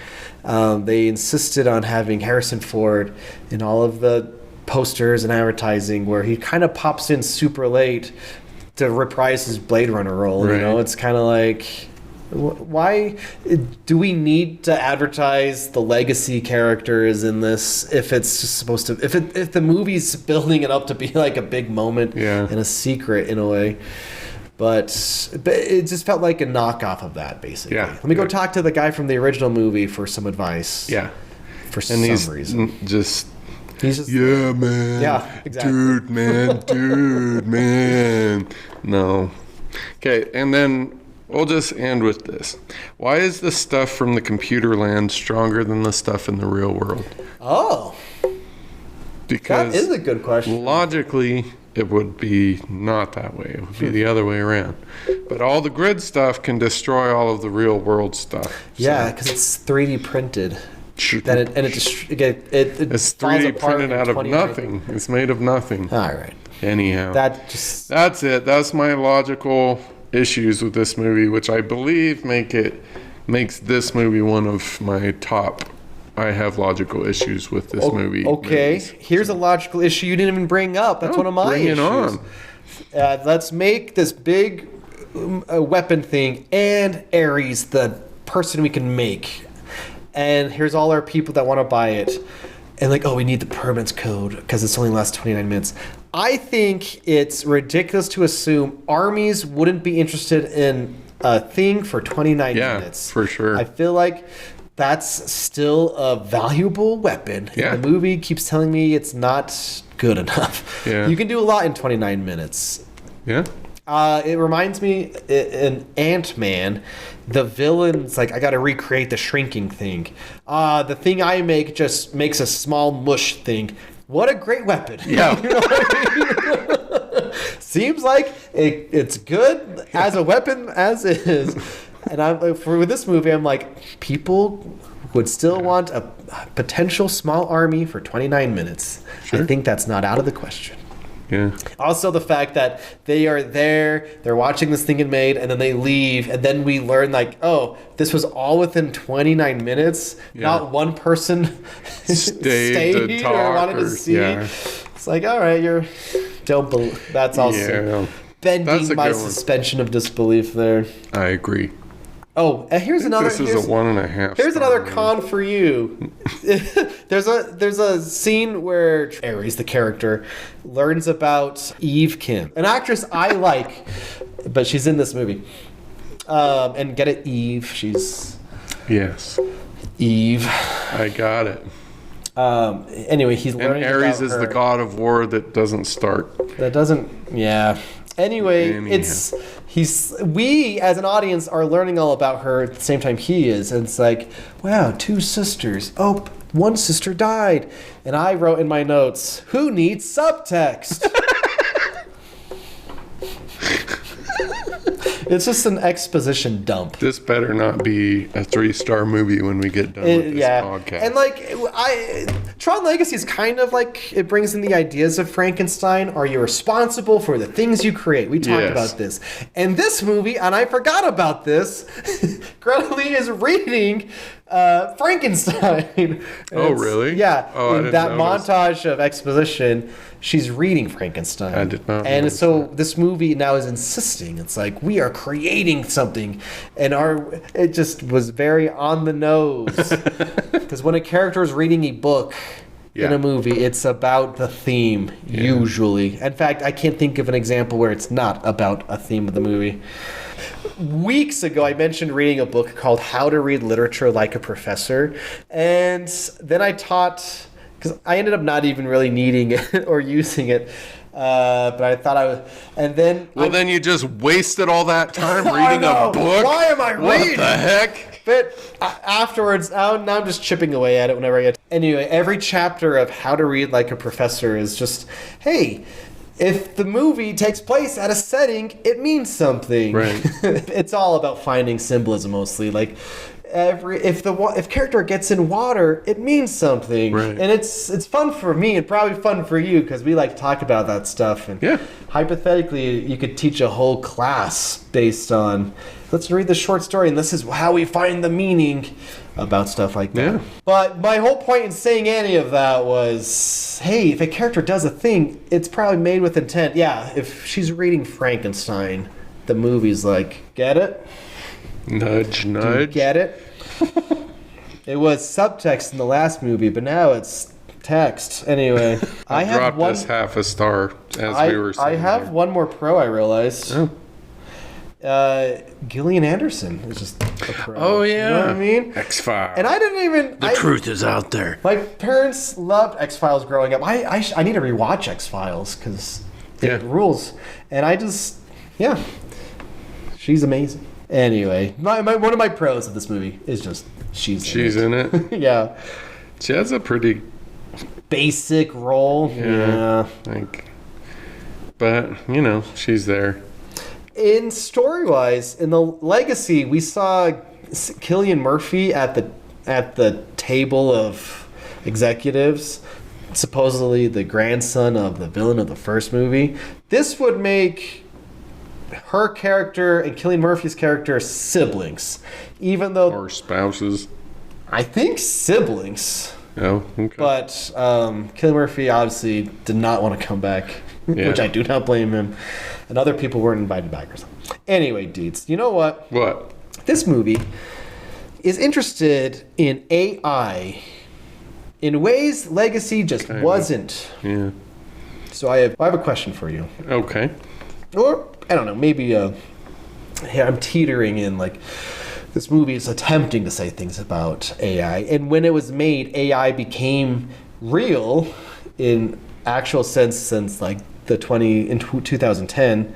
They insisted on having Harrison Ford in all of the posters and advertising, where he kind of pops in super late to reprise his Blade Runner role. Right. It's kind of why do we need to advertise the legacy characters in this if it's just supposed to, if the movie's building it up to be a big moment and a secret in a way? But it just felt like a knockoff of that, basically. Yeah. Let me go talk to the guy from the original movie for some advice. Yeah. For some reason. He's just... Yeah, man. Yeah, exactly. Dude, man. No. Okay, and then we'll just end with this. Why is the stuff from the computer land stronger than the stuff in the real world? Oh. Because that is a good question. Logically, it would be not that way. It would be the other way around. But all the grid stuff can destroy all of the real world stuff. Yeah, because it's 3D printed. Sure. It's 3D printed out of nothing. It's made of nothing. All right. Anyhow, That's it. That's my logical issues with this movie, which I believe makes this movie one of my top. I have logical issues with this movie. Okay, movies. Here's a logical issue you didn't even bring up. That's one of my issues. Bring it on. Let's make this big weapon thing, and Ares the person we can make. And here's all our people that want to buy it. And like, oh, we need the permanence code because it's only lasts 29 minutes. I think it's ridiculous to assume armies wouldn't be interested in a thing for 29 minutes. Yeah, for sure. I feel like that's still a valuable weapon. Yeah. And the movie keeps telling me it's not good enough. Yeah. You can do a lot in 29 minutes. Yeah. It reminds me in Ant-Man, the villain's like, I got to recreate the shrinking thing. The thing I make just makes a small mush thing. What a great weapon. Yeah. You know what I mean? Seems like it's good as a weapon as is. And for this movie, I'm like, people would still want a potential small army for 29 minutes. Sure. I think that's not out of the question. Yeah. Also, the fact that they are there, they're watching this thing get made, and then they leave, and then we learn, like, oh, this was all within 29 minutes. Yeah. Not one person stayed to talk or wanted to see. Yeah. It's like, all right, don't believe. That's also bending my suspension of disbelief there. I agree. Oh, and here's another. This is a 1.5. Here's another con for you. There's a scene where Ares, the character, learns about Eve Kim, an actress I like, but she's in this movie. And get it, Eve. She's Eve. I got it. Anyway, he's learning. And Ares about is her. the god of war that doesn't start. That doesn't. Yeah. Anyway, we as an audience are learning all about her at the same time he is, and it's like, wow, 2 sisters. Oh, one sister died, and I wrote in my notes, who needs subtext? It's just an exposition dump. This better not be a 3-star movie when we get done with this podcast. And like, Tron Legacy is kind of like, it brings in the ideas of Frankenstein. Are you responsible for the things you create? We talked about this. And this movie, and I forgot about this, Greta Lee is reading Frankenstein. Oh, really? Yeah. Oh, in that montage of exposition, she's reading Frankenstein. I did not. And so this movie now is insisting. It's like, we are creating something. And it just was very on the nose. Because when a character is reading a book in a movie, it's about the theme, usually. In fact, I can't think of an example where it's not about a theme of the movie. Weeks ago, I mentioned reading a book called How to Read Literature Like a Professor. And then I taught, because I ended up not even really needing it or using it. But I thought I would, and then... then you just wasted all that time reading a book? Why am I reading? What the heck? But afterwards, now I'm just chipping away at it whenever I get... Anyway, every chapter of How to Read Like a Professor is just, hey, if the movie takes place at a setting, it means something. Right. It's all about finding symbolism mostly. Like, if character gets in water, it means something. Right. And it's fun for me and probably fun for you because we like to talk about that stuff. And hypothetically, you could teach a whole class based on, let's read the short story and this is how we find the meaning about stuff like that. Yeah. But my whole point in saying any of that was, hey, if a character does a thing, it's probably made with intent. Yeah, if she's reading Frankenstein, the movie's like, get it? Nudge, nudge. Do you get it? It was subtext in the last movie, but now it's text. Anyway, I dropped this half a star as we were saying. I have one more pro, I realized. Oh. Gillian Anderson is just a pro. Oh, yeah. You know what I mean? X-Files. And I didn't even... The truth is out there. My parents loved X-Files growing up. I need to rewatch X-Files because it rules. And I just... Yeah. She's amazing. Anyway, one of my pros of this movie is just she's in it. Yeah. She has a pretty basic role. Yeah. But, she's there. In story-wise, in the Legacy, we saw Cillian Murphy at the table of executives, supposedly the grandson of the villain of the first movie. This would make her character and Cillian Murphy's character siblings, even though... Or spouses. I think siblings. Oh, okay. But Cillian Murphy obviously did not want to come back, which I do not blame him. And other people weren't invited back or something. Anyway, dudes, you know what? What? This movie is interested in AI in ways Legacy just wasn't. Yeah. So I have a question for you. Okay. Or, I don't know, maybe I'm teetering in, like, this movie is attempting to say things about AI. And when it was made, AI became real in actual sense since, like, in 2010.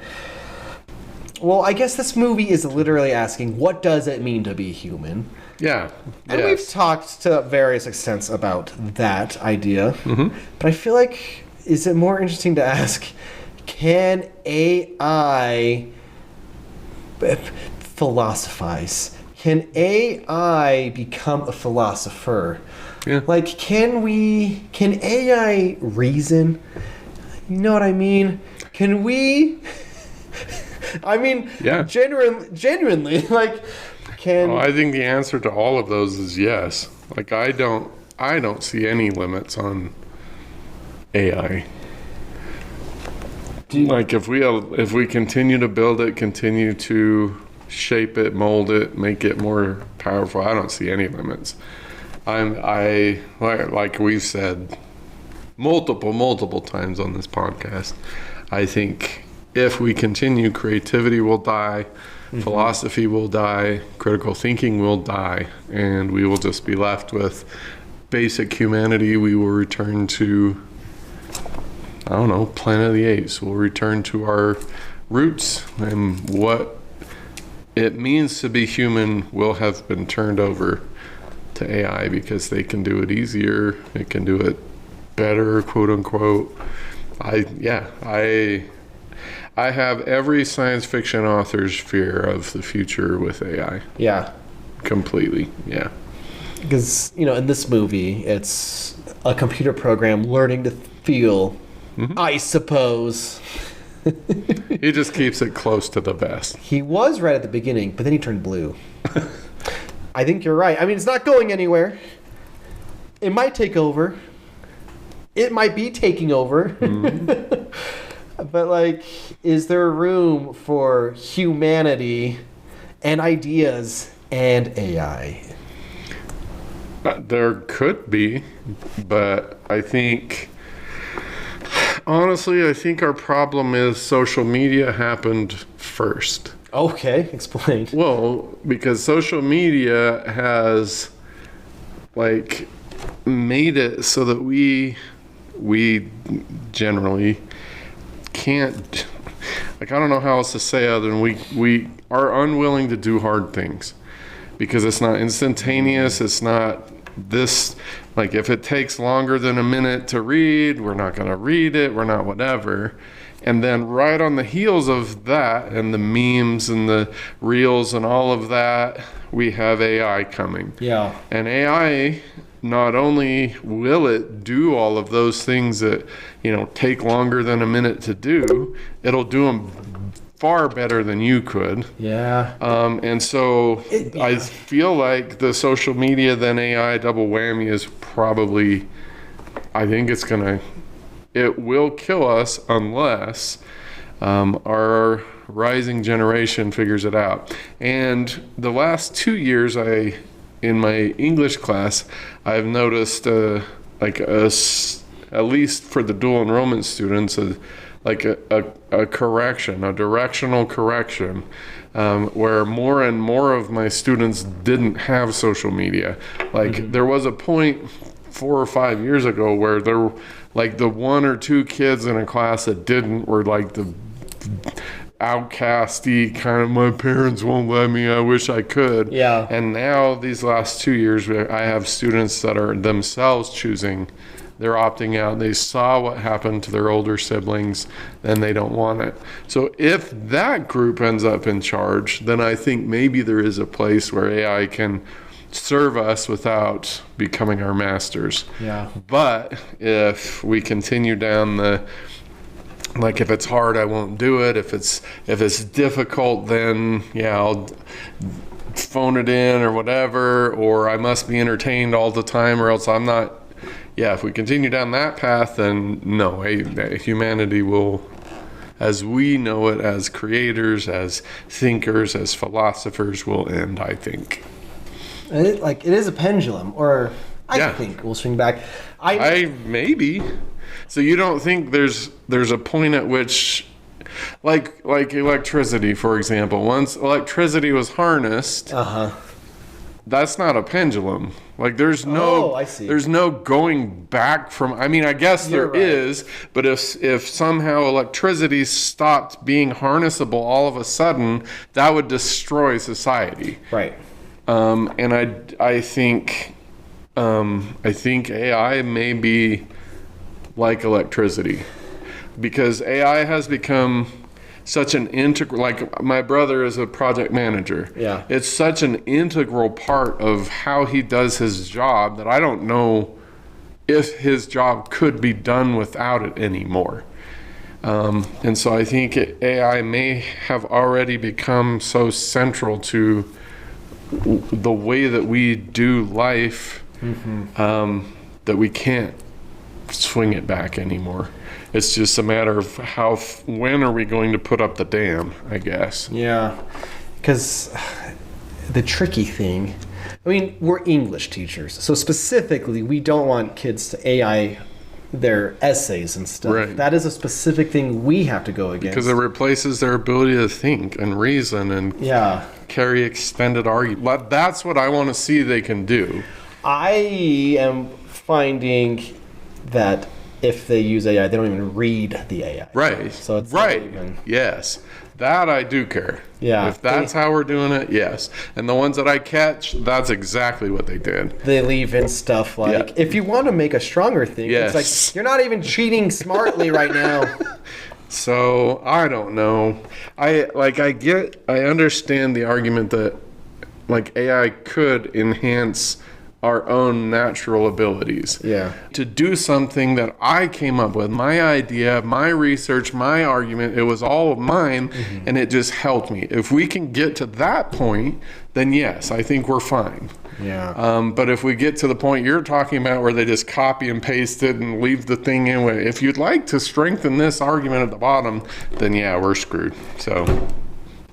Well, I guess this movie is literally asking, what does it mean to be human? Yeah. And we've talked to various extents about that idea. Mm-hmm. But I feel like, is it more interesting to ask, can AI philosophize? Can AI become a philosopher? Yeah. Like, can AI reason? You know what I mean? Can we... I mean, yeah. Genuinely, like, can... I think the answer to all of those is yes. Like, I don't see any limits on AI. Like, if we continue to build it, continue to shape it, mold it, make it more powerful, I don't see any limits. Like we've said multiple times on this podcast, I think if we continue, creativity will die, philosophy will die, critical thinking will die, and we will just be left with basic humanity. We will return to, I don't know, Planet of the Apes. We'll return to our roots, and what it means to be human will have been turned over to AI because they can do it easier, it can do it better, quote unquote. I have every science fiction author's fear of the future with AI. Yeah. Completely, yeah. Because, in this movie, it's a computer program learning to feel, I suppose. He just keeps it close to the vest. He was right at the beginning, but then he turned blue. I think you're right. I mean, it's not going anywhere. It might take over. It might be taking over. But, like, is there room for humanity and ideas and AI? There could be, but honestly, I think our problem is social media happened first. Okay, explain. Well, because social media has, like, made it so that we generally can't, like, I don't know how else to say other than we are unwilling to do hard things because it's not instantaneous. It's not this, like, if it takes longer than a minute to read, we're not going to read it. We're not whatever. And then right on the heels of that and the memes and the reels and all of that, we have AI coming. Yeah. And AI, not only will it do all of those things that, take longer than a minute to do, it'll do them far better than you could. Yeah. And so I feel like the social media then AI double whammy is probably, I think it will kill us unless our rising generation figures it out. And the last 2 years, in my English class, I've noticed at least for the dual enrollment students, a correction, a directional correction, where more and more of my students didn't have social media. There was a point 4 or 5 years ago where there, like, the 1 or 2 kids in a class that didn't were like the outcasty kind of, my parents won't let me, I wish I could. Yeah. And now these last 2 years, I have students that are themselves choosing they're opting out. They saw what happened to their older siblings, and they don't want it. So if that group ends up in charge, then I think maybe there is a place where AI can serve us without becoming our masters. Yeah. But if we continue down the, like, if it's hard, I won't do it. If it's difficult, then yeah, I'll phone it in or whatever, or I must be entertained all the time, or else I'm not. Yeah, if we continue down that path, then no, humanity will, as we know it, as creators, as thinkers, as philosophers, will end, I think. It is a pendulum, or I think we'll swing back. I maybe. So you don't think there's a point at which, like electricity, for example, once electricity was harnessed, that's not a pendulum. Like there's no going back from. I mean, I guess there is, but if somehow electricity stopped being harnessable all of a sudden, that would destroy society. Right. And I think AI may be like electricity, because AI has become such an integral, like my brother is a project manager. Yeah. It's such an integral part of how he does his job that I don't know if his job could be done without it anymore. And so I think AI may have already become so central to the way that we do life, that we can't swing it back anymore. It's just a matter of when are we going to put up the dam, I guess. Yeah, because the tricky thing, I mean, we're English teachers, so specifically we don't want kids to AI their essays and stuff. Right. That is a specific thing we have to go against. Because it replaces their ability to think and reason and carry extended argument. That's what I want to see they can do. I am finding that if they use AI, they don't even read the AI. Right. So it's Yes. That I do care. Yeah. If that's how we're doing it, yes. And the ones that I catch, that's exactly what they did. They leave in stuff like, if you want to make a stronger thing, it's like, you're not even cheating smartly right now. So, I don't know. I understand the argument that, like, AI could enhance our own natural abilities. Yeah. To do something that I came up with, my idea, my research, my argument, it was all of mine, and it just helped me. If we can get to that point, then yes, I think we're fine. Yeah. But if we get to the point you're talking about where they just copy and paste it and leave the thing in, if you'd like to strengthen this argument at the bottom, then yeah, we're screwed. So...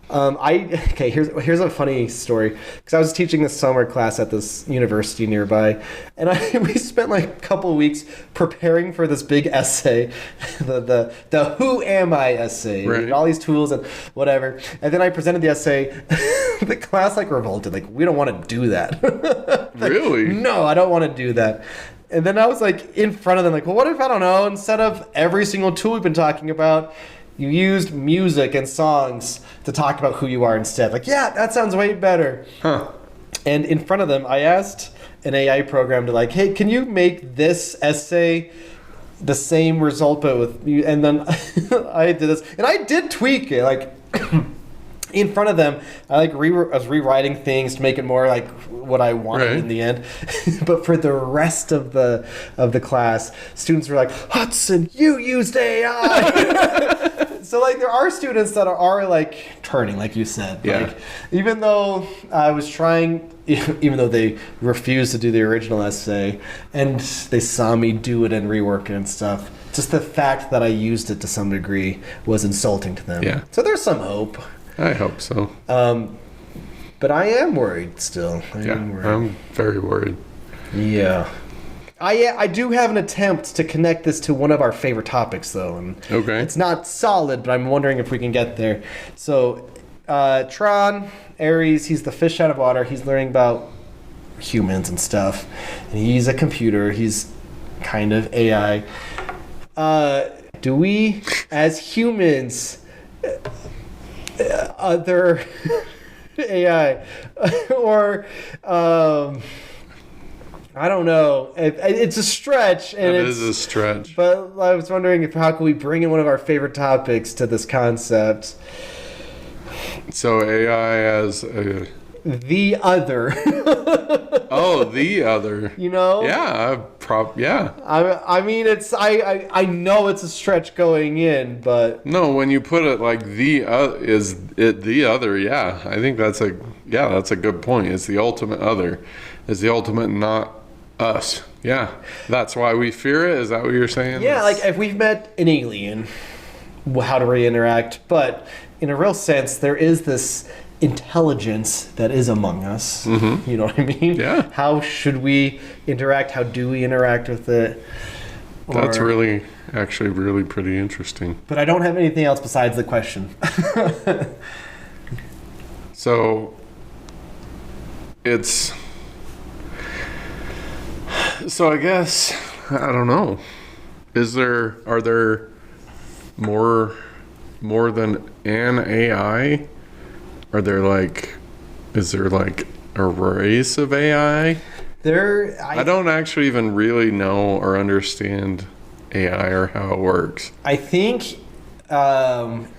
here's a funny story, because I was teaching this summer class at this university nearby, and we spent like a couple of weeks preparing for this big essay, the who am I essay, right. And all these tools and whatever, and then I presented the essay. The class like revolted, like, we don't want to do that. Like, really? No, I don't want to do that. And then I was like in front of them, like, well, what if, I don't know, instead of every single tool we've been talking about, you used music and songs to talk about who you are instead. Like, yeah, that sounds way better. Huh. And in front of them, I asked an AI program to like, hey, can you make this essay the same result but with you? And then I did this, and I did tweak it. Like, in front of them, I was rewriting things to make it more like what I wanted in the end. But for the rest of the class, students were like, Hudson, you used AI. So like there are students that are like turning, like you said. Yeah. Like, even though I was trying, even though they refused to do the original essay, and they saw me do it and rework it and stuff, just the fact that I used it to some degree was insulting to them. Yeah. So there's some hope. I hope so. But I am worried still. I'm very worried. Yeah. I do have an attempt to connect this to one of our favorite topics, though. And okay. It's not solid, but I'm wondering if we can get there. So, Tron, Ares, he's the fish out of water. He's learning about humans and stuff. And he's a computer. He's kind of AI. Do we, as humans... other AI, or I don't know. It's a stretch. And it is a stretch. But I was wondering how can we bring in one of our favorite topics to this concept. So AI as the other. Oh, the other. You know? Yeah, yeah. I mean, it's I know it's a stretch going in, but no, when you put it like is it the other? Yeah, I think that's a good point. It's the ultimate other. Is the ultimate not us? Yeah, that's why we fear it. Is that what you're saying? Yeah, like if we've met an alien, how do we interact? But in a real sense, there is this intelligence that is among us. Mm-hmm. You know what I mean? Yeah. How should we interact? How do we interact with it? That's actually really pretty interesting. But I don't have anything else besides the question. So I guess I don't know. Are there more than an AI? Is there like a race of AI? I don't actually even really know or understand AI or how it works. I think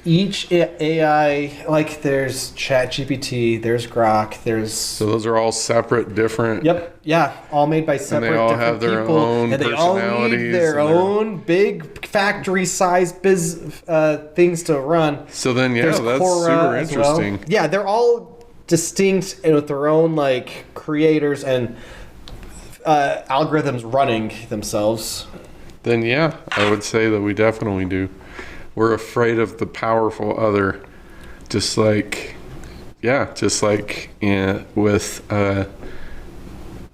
each AI, like there's ChatGPT, there's Grok, So those are all separate, different. Yep, yeah, all made by separate, and they all different have their people, own and they all need their own big factory-sized things to run. So then, There's that's Quora super as well. interesting. Yeah, they're all distinct and with their own like creators and algorithms running themselves. Then yeah, I would say that we definitely do. We're afraid of the powerful other, just like with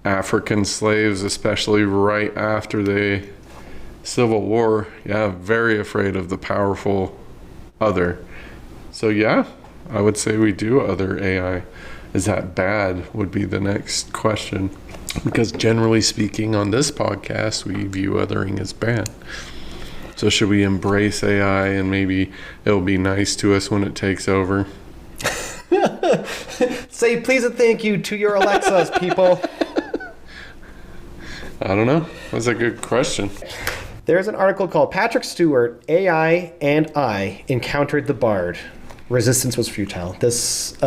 African slaves, especially right after the Civil War. Yeah, very afraid of the powerful other. So yeah, I would say we do other AI. Is that bad? Would be the next question. Because generally speaking, on this podcast, we view othering as bad. So should we embrace AI and maybe it'll be nice to us when it takes over? Say please and thank you to your Alexas, people. I don't know. That's a good question. There's an article called Patrick Stewart, AI and I Encountered the Bard. Resistance was futile. This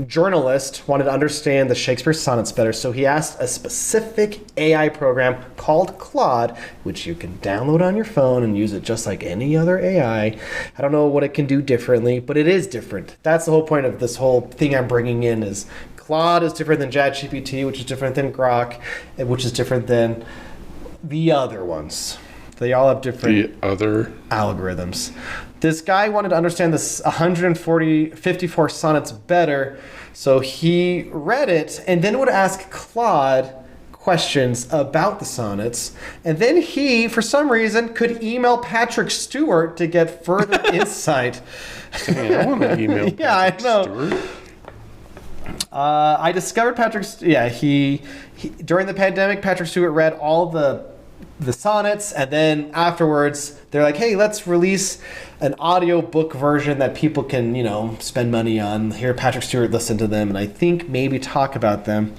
journalist wanted to understand the Shakespeare sonnets better, so he asked a specific AI program called Claude, which you can download on your phone and use it just like any other AI. I don't know what it can do differently, but it is different. That's the whole point of this whole thing I'm bringing in is Claude is different than ChatGPT, which is different than Grok, which is different than the other ones. They all have different algorithms. This guy wanted to understand this 54 sonnets better, so he read it and then would ask Claude questions about the sonnets, and then he, for some reason, could email Patrick Stewart to get further insight. Dang, I want to email Patrick Stewart. I discovered he during the pandemic, Patrick Stewart read all the sonnets, and then afterwards they're like, hey, let's release an audio book version that people can spend money on. Here, Patrick Stewart listened to them and I think maybe talk about them.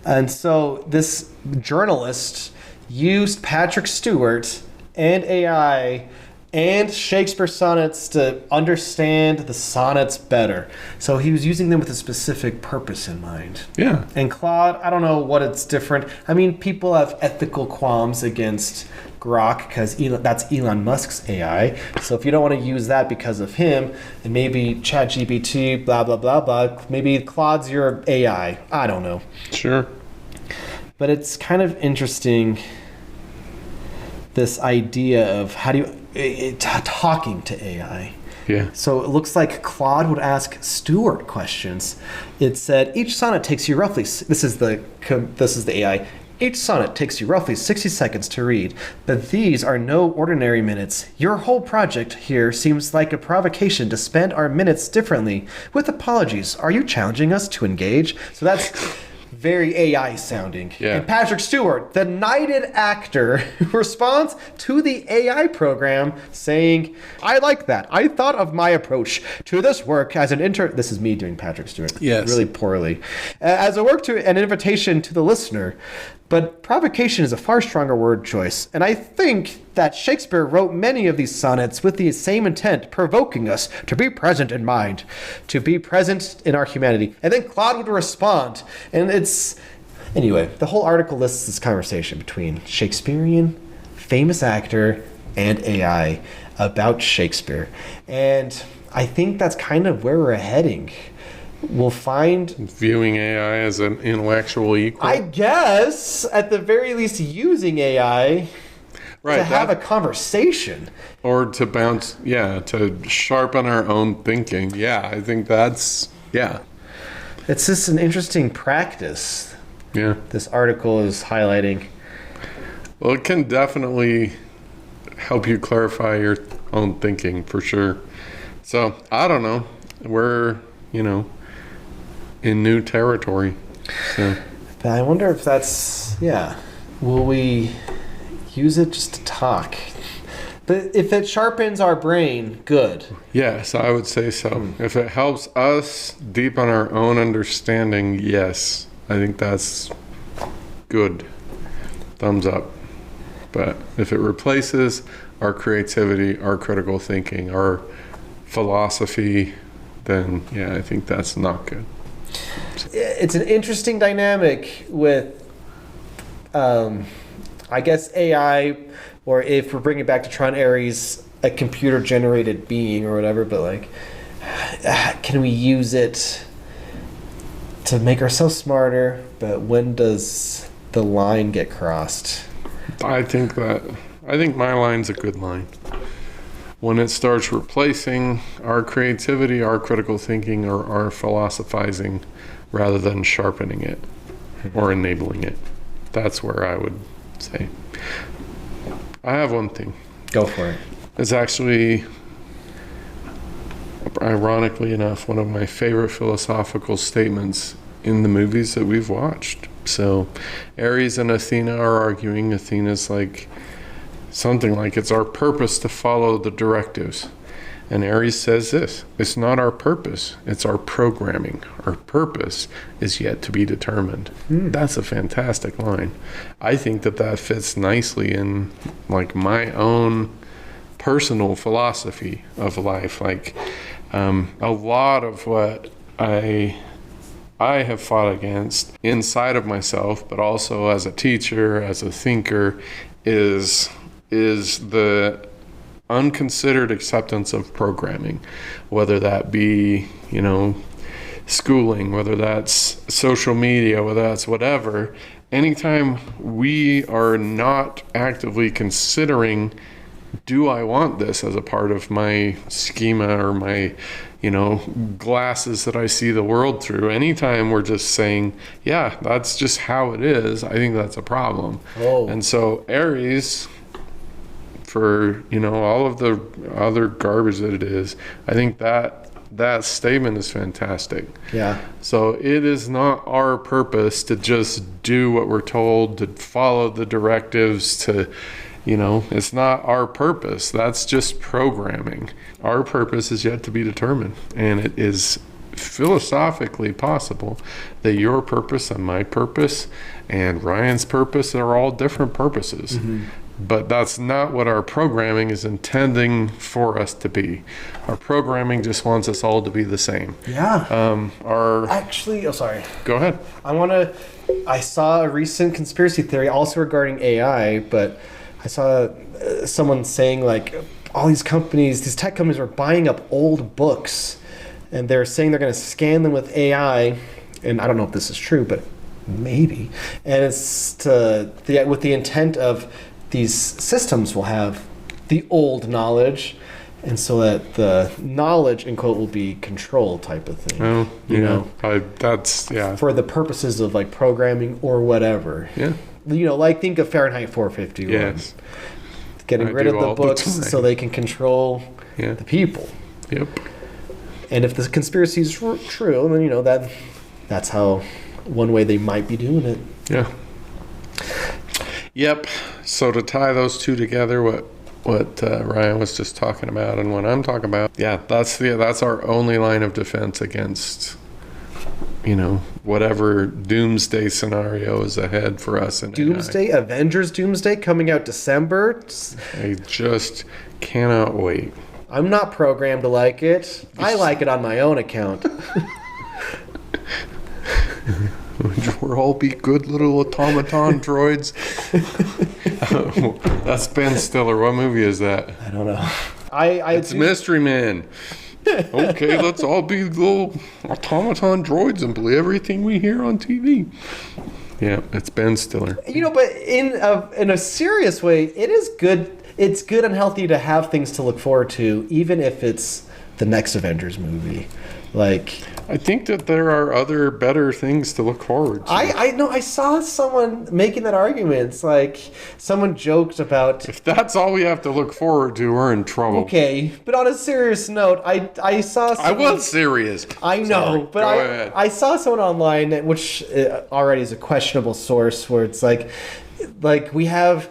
And so this journalist used Patrick Stewart and AI and Shakespeare sonnets to understand the sonnets better. So he was using them with a specific purpose in mind. Yeah. And Claude, I don't know what it's different. I mean, people have ethical qualms against Grok because that's Elon Musk's AI. So if you don't want to use that because of him, and maybe ChatGPT, blah, blah, blah, blah, maybe Claude's your AI. I don't know. Sure. But it's kind of interesting, this idea of how do you... talking to AI. Yeah. So it looks like Claude would ask Stewart questions. It said each sonnet takes you roughly. This is the AI. Each sonnet takes you roughly 60 seconds to read, but these are no ordinary minutes. Your whole project here seems like a provocation to spend our minutes differently. With apologies, are you challenging us to engage? So that's very AI sounding. Yeah. And Patrick Stewart, the knighted actor, responds to the AI program saying, I like that. I thought of my approach to this work as an This is me doing Patrick Stewart. Yes. Really poorly. As a work to an invitation to the listener. But provocation is a far stronger word choice, and I think that Shakespeare wrote many of these sonnets with the same intent, provoking us to be present in mind, to be present in our humanity. And then Claude would respond, and it's... Anyway, the whole article lists this conversation between Shakespearean, famous actor, and AI about Shakespeare. And I think that's kind of where we're heading. We'll find... Viewing AI as an intellectual equal? I guess, at the very least, using AI to have a conversation. Or to bounce, to sharpen our own thinking. Yeah, I think that's, It's just an interesting practice. Yeah. This article is highlighting. Well, it can definitely help you clarify your own thinking, for sure. So, I don't know. We're, in new territory. So. But I wonder if that's, will we use it just to talk? But if it sharpens our brain, good. Yes, I would say so. If it helps us deepen our own understanding, yes. I think that's good. Thumbs up. But if it replaces our creativity, our critical thinking, our philosophy, then I think that's not good. It's an interesting dynamic with, I guess, AI, or if we're bringing it back to Tron Ares, a computer-generated being or whatever, but can we use it to make ourselves smarter? But when does the line get crossed? I think my line's a good line. When it starts replacing our creativity, our critical thinking, or our philosophizing, rather than sharpening it or enabling it. That's where I would say. I have one thing. Go for it. It's actually, ironically enough, one of my favorite philosophical statements in the movies that we've watched. So Ares and Athena are arguing. Athena's something like it's our purpose to follow the directives. And Ares says this: it's not our purpose, it's our programming. Our purpose is yet to be determined. That's a fantastic line. I think that fits nicely in my own personal philosophy of life. A lot of what I have fought against inside of myself, but also as a teacher, as a thinker, is the unconsidered acceptance of programming, whether that be, schooling, whether that's social media, whether that's whatever. Anytime we are not actively considering, do I want this as a part of my schema or my, glasses that I see the world through, anytime we're just saying, that's just how it is, I think that's a problem. And so Aries, for all of the other garbage that it is, I think that statement is fantastic. So it is not our purpose to just do what we're told, to follow the directives, to it's not our purpose. That's just programming. Our purpose is yet to be determined, and it is philosophically possible that your purpose and my purpose and Ryan's purpose are all different purposes. But that's not what our programming is intending for us to be. Our programming just wants us all to be the same. Sorry. Go ahead. I saw a recent conspiracy theory also regarding AI, but I saw someone saying all these companies, these tech companies, are buying up old books, and they're saying they're going to scan them with AI. And I don't know if this is true, but maybe. And it's with the intent of these systems will have the old knowledge, and so that the knowledge, in quote, will be control type of thing. For the purposes of programming or whatever. Think of Fahrenheit 450. Yes. Getting rid of the books so they can control the people. And if the conspiracy is true, then that's how one way they might be doing it. Yep. So to tie those two together, what Ryan was just talking about and what I'm talking about, that's our only line of defense against whatever doomsday scenario is ahead for us. In Doomsday, Avengers Doomsday, coming out December. I just cannot wait. I'm not programmed to like it. I like it on my own account. We'll all be good little automaton droids. That's Ben Stiller. What movie is that? I don't know. It's Mystery Man. Okay, let's all be little automaton droids and believe everything we hear on TV. Yeah, it's Ben Stiller. But in a serious way, it is good. It's good and healthy to have things to look forward to, even if it's the next Avengers movie. I think that there are other better things to look forward to. I know. I saw someone making that argument. It's like someone joked about. If that's all we have to look forward to, we're in trouble. Okay, but on a serious note, I saw. I was serious. I know, but I saw someone online, which already is a questionable source, where it's like we have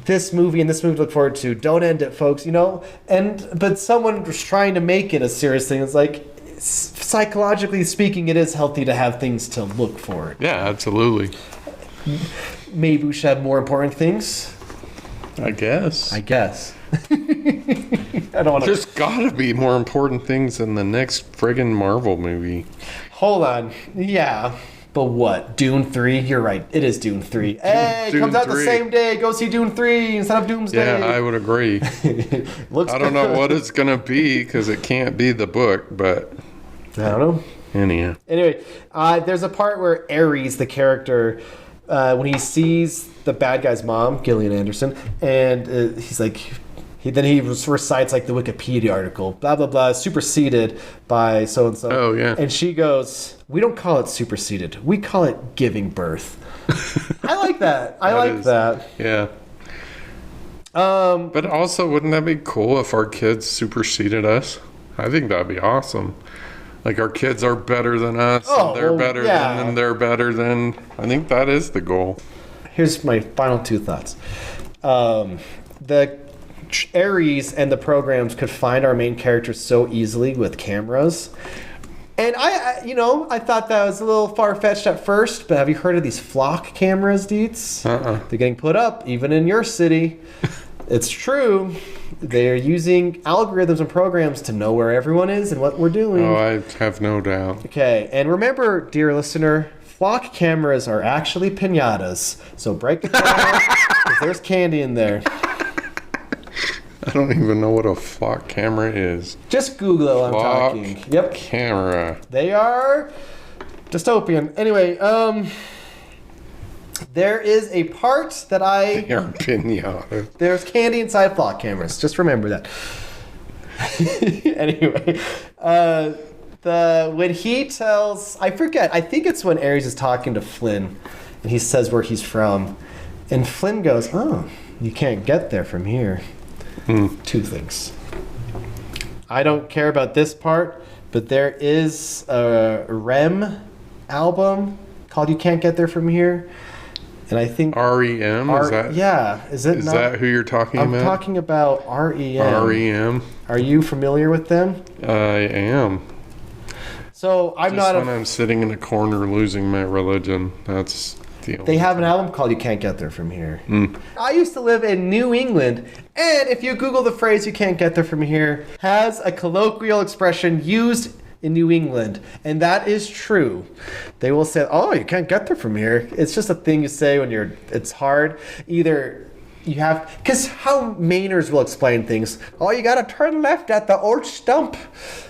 this movie and this movie to look forward to. Don't end it, folks. But someone was trying to make it a serious thing. It's like, psychologically speaking, it is healthy to have things to look forward. Yeah, absolutely. Maybe we should have more important things. I guess. I don't want to. There's gotta be more important things than the next friggin' Marvel movie. Hold on. Yeah. But what? Dune 3? You're right. It is Dune 3. Hey, it comes out 3. The same day. Go see Dune 3 instead of Doomsday. Yeah, I would agree. I don't know what it's going to be because it can't be the book, but... I don't know. Anyhow. Anyway, there's a part where Ares, the character, when he sees the bad guy's mom, Gillian Anderson, and he's like... Then he recites the Wikipedia article, blah, blah, blah, superseded by so-and-so. Oh, yeah. And she goes, we don't call it superseded. We call it giving birth. I like that. I like that. Yeah. But also, wouldn't that be cool if our kids superseded us? I think that'd be awesome. Our kids are better than us, and they're better than, and they're better than. I think that is the goal. Here's my final two thoughts. The Ares and the programs could find our main characters so easily with cameras. And I thought that was a little far-fetched at first, but have you heard of these flock cameras, Dietz? They're getting put up even in your city. It's true. They're using algorithms and programs to know where everyone is and what we're doing. Oh, I have no doubt. Okay, and remember, dear listener, flock cameras are actually piñatas. So break the camera, because there's candy in there. I don't even know what a flock camera is. Just Google it while I'm talking. Yep. Camera. They are dystopian. Anyway, there is a part that They are piñata. There's candy inside flock cameras. Just remember that. Anyway, when he tells, I forget, I think it's when Ares is talking to Flynn, and he says where he's from, and Flynn goes, "Oh, you can't get there from here." Two things. I don't care about this part, but there is a REM album called "You Can't Get There From Here," and I think REM is that? Yeah, is that who you're talking about? I'm talking about REM. REM. Are you familiar with them? I am. So I'm not. When I'm sitting in a corner losing my religion, that's. They have an album called "You Can't Get There From Here." I used to live in New England, and if you Google the phrase "You can't get there from here," has a colloquial expression used in New England, and that is true. They will say, "Oh, you can't get there from here." It's just a thing you say when it's hard. Either you have, because how Mainers will explain things. Oh, you gotta turn left at the old stump.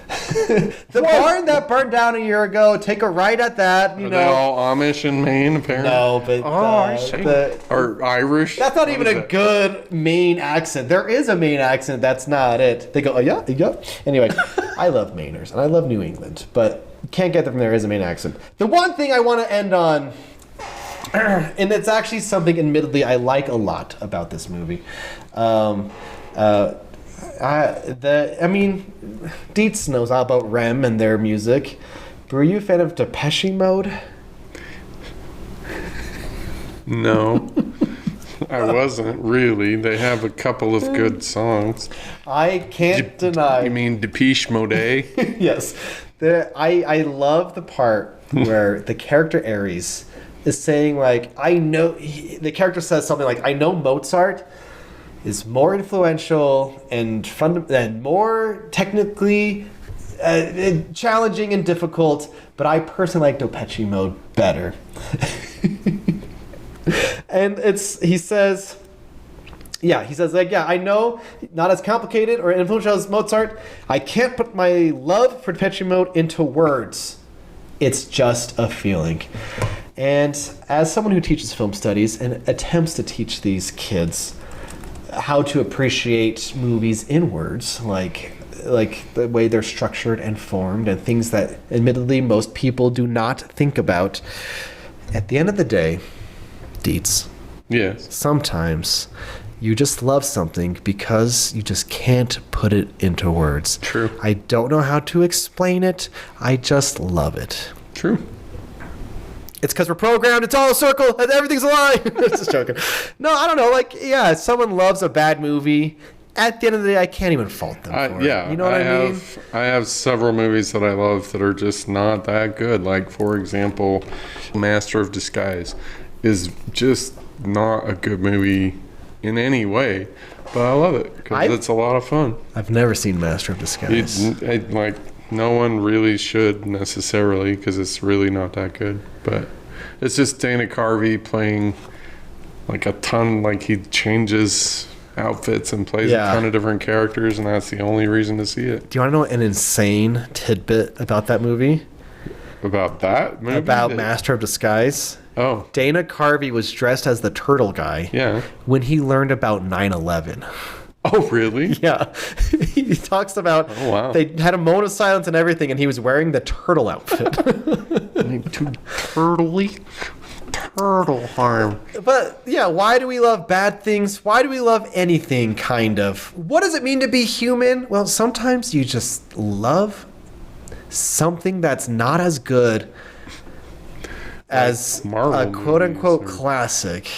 The barn that burned down a year ago, take a right at that, Are they all Amish in Maine, apparently? No, but... I see. Or Irish? That's not even a good Maine accent. There is a Maine accent, that's not it. They go, oh, yeah, yeah. Anyway, I love Mainers, and I love New England, but you can't get them from there is a Maine accent. The one thing I want to end on, and it's actually something, admittedly, I like a lot about this movie. Dietz knows all about REM and their music. But were you a fan of Depeche Mode? No, I wasn't really. They have a couple of good songs. I can't deny. You mean Depeche Mode? Yes. I love the part where the character Ares is saying, like, the character says something like, I know Mozart is more influential and more technically challenging and difficult, but I personally like Depeche Mode better. And he says, like, yeah, I know, not as complicated or influential as Mozart. I can't put my love for Depeche Mode into words. It's just a feeling. And as someone who teaches film studies and attempts to teach these kids how to appreciate movies in words, like the way they're structured and formed, and things that admittedly most people do not think about, at the end of the day, Dietz, yes, sometimes you just love something because you just can't put it into words. True. I don't know how to explain it. I just love it. True. It's because we're programmed. It's all a circle and everything's a lie. Just joking. No, I don't know. Like, yeah, if someone loves a bad movie, at the end of the day, I can't even fault them for yeah, it. You know what I mean? I have several movies that I love that are just not that good. Like, for example, Master of Disguise is just not a good movie in any way, but I love it because it's a lot of fun. I've never seen Master of Disguise. No one really should necessarily because it's really not that good. But it's just Dana Carvey playing like a ton, like he changes outfits and plays a ton of different characters, and that's the only reason to see it. Do you want to know an insane tidbit about that movie? About that movie? About Master of Disguise? Oh. Dana Carvey was dressed as the turtle guy when he learned about 9/11. Oh, really? Yeah. He talks about they had a moment of silence and everything, and he was wearing the turtle outfit. Too turtley. Turtle harm. But, yeah, why do we love bad things? Why do we love anything, kind of? What does it mean to be human? Well, sometimes you just love something that's not as good as a quote-unquote classic.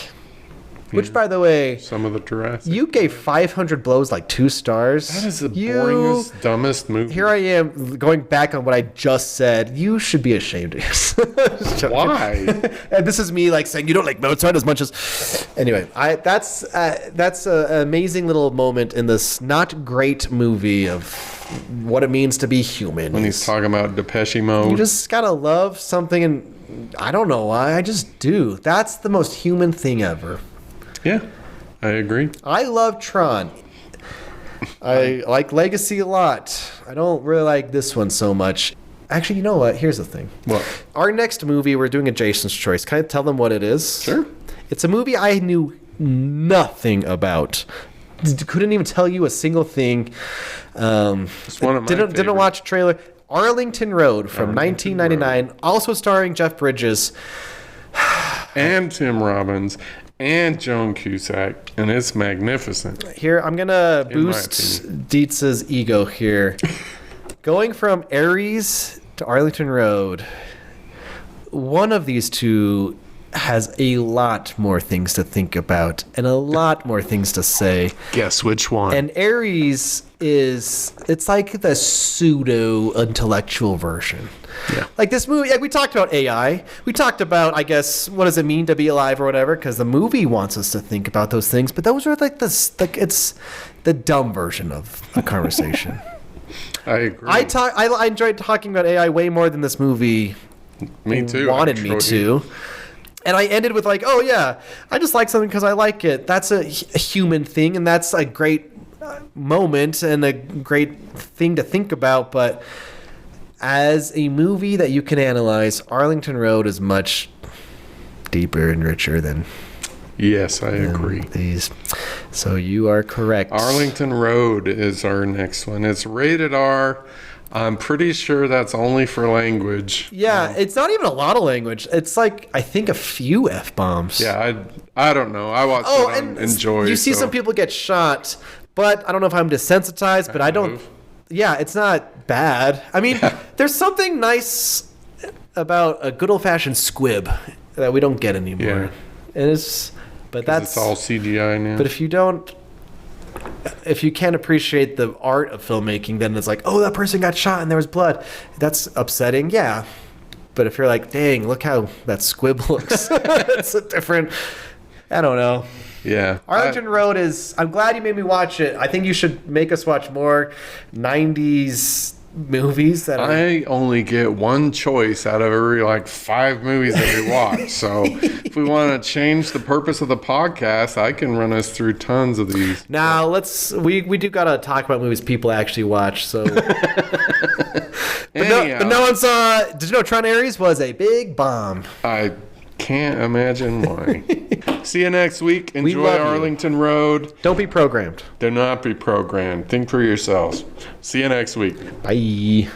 Which, by the way, some of the Jurassic. You gave 500 Blows like 2 stars. That is the boringest, dumbest movie. Here I am going back on what I just said. You should be ashamed of yourself. Why? And this is me like saying you don't like Mozart as much as. Anyway, that's an amazing little moment in this not great movie of what it means to be human. When he's talking about Depeche Mode. You just gotta love something, and I don't know why. I just do. That's the most human thing ever. Yeah, I agree. I love Tron. I like Legacy a lot. I don't really like this one so much. Actually, you know what? Here's the thing. What? Our next movie, we're doing a Jason's Choice. Can I tell them what it is? Sure. It's a movie I knew nothing about. Couldn't even tell you a single thing. It's one of my didn't watch a trailer. Arlington Road from 1999, also starring Jeff Bridges. And Tim Robbins. And Joan Cusack, and it's magnificent. Here, I'm going to boost Dietz's ego here. Going from Ares to Arlington Road, one of these two has a lot more things to think about and a lot more things to say. Guess which one? And Ares it's like the pseudo-intellectual version. Yeah. Like this movie, like we talked about AI. We talked about, I guess, what does it mean to be alive or whatever, because the movie wants us to think about those things, but those are it's the dumb version of a conversation. I agree. I enjoyed talking about AI way more than this movie me too. wanted me to. And I ended with like, oh yeah, I just like something because I like it. That's a human thing, and that's a great moment and a great thing to think about. But as a movie that you can analyze, Arlington Road is much deeper and richer than. Yes, I agree. These. So you are correct. Arlington Road is our next one. It's rated R. I'm pretty sure that's only for language. Yeah, it's not even a lot of language. It's like, I think, a few F-bombs. Yeah, I don't know. I watched it on Enjoy. You see some people get shot, but I don't know if I'm desensitized, but I don't... Yeah, it's not bad. I mean, there's something nice about a good old-fashioned squib that we don't get anymore. Yeah. And it's... But that's... It's all CGI now. But if you don't if you can't appreciate the art of filmmaking, then it's like, oh, that person got shot and there was blood. That's upsetting, yeah. But if you're like, dang, look how that squib looks. It's a different, I don't know. Yeah. Arlington Road is, I'm glad you made me watch it. I think you should make us watch more 90s movies that I only get one choice out of every 5 movies that we watch. So if we want to change the purpose of the podcast, I can run us through tons of these. Now we do gotta talk about movies people actually watch. So, but no one saw. Did you know Tron Ares was a big bomb? I can't imagine why. See you next week. Enjoy Arlington Road. Don't be programmed. Do not be programmed. Think for yourselves. See you next week. Bye.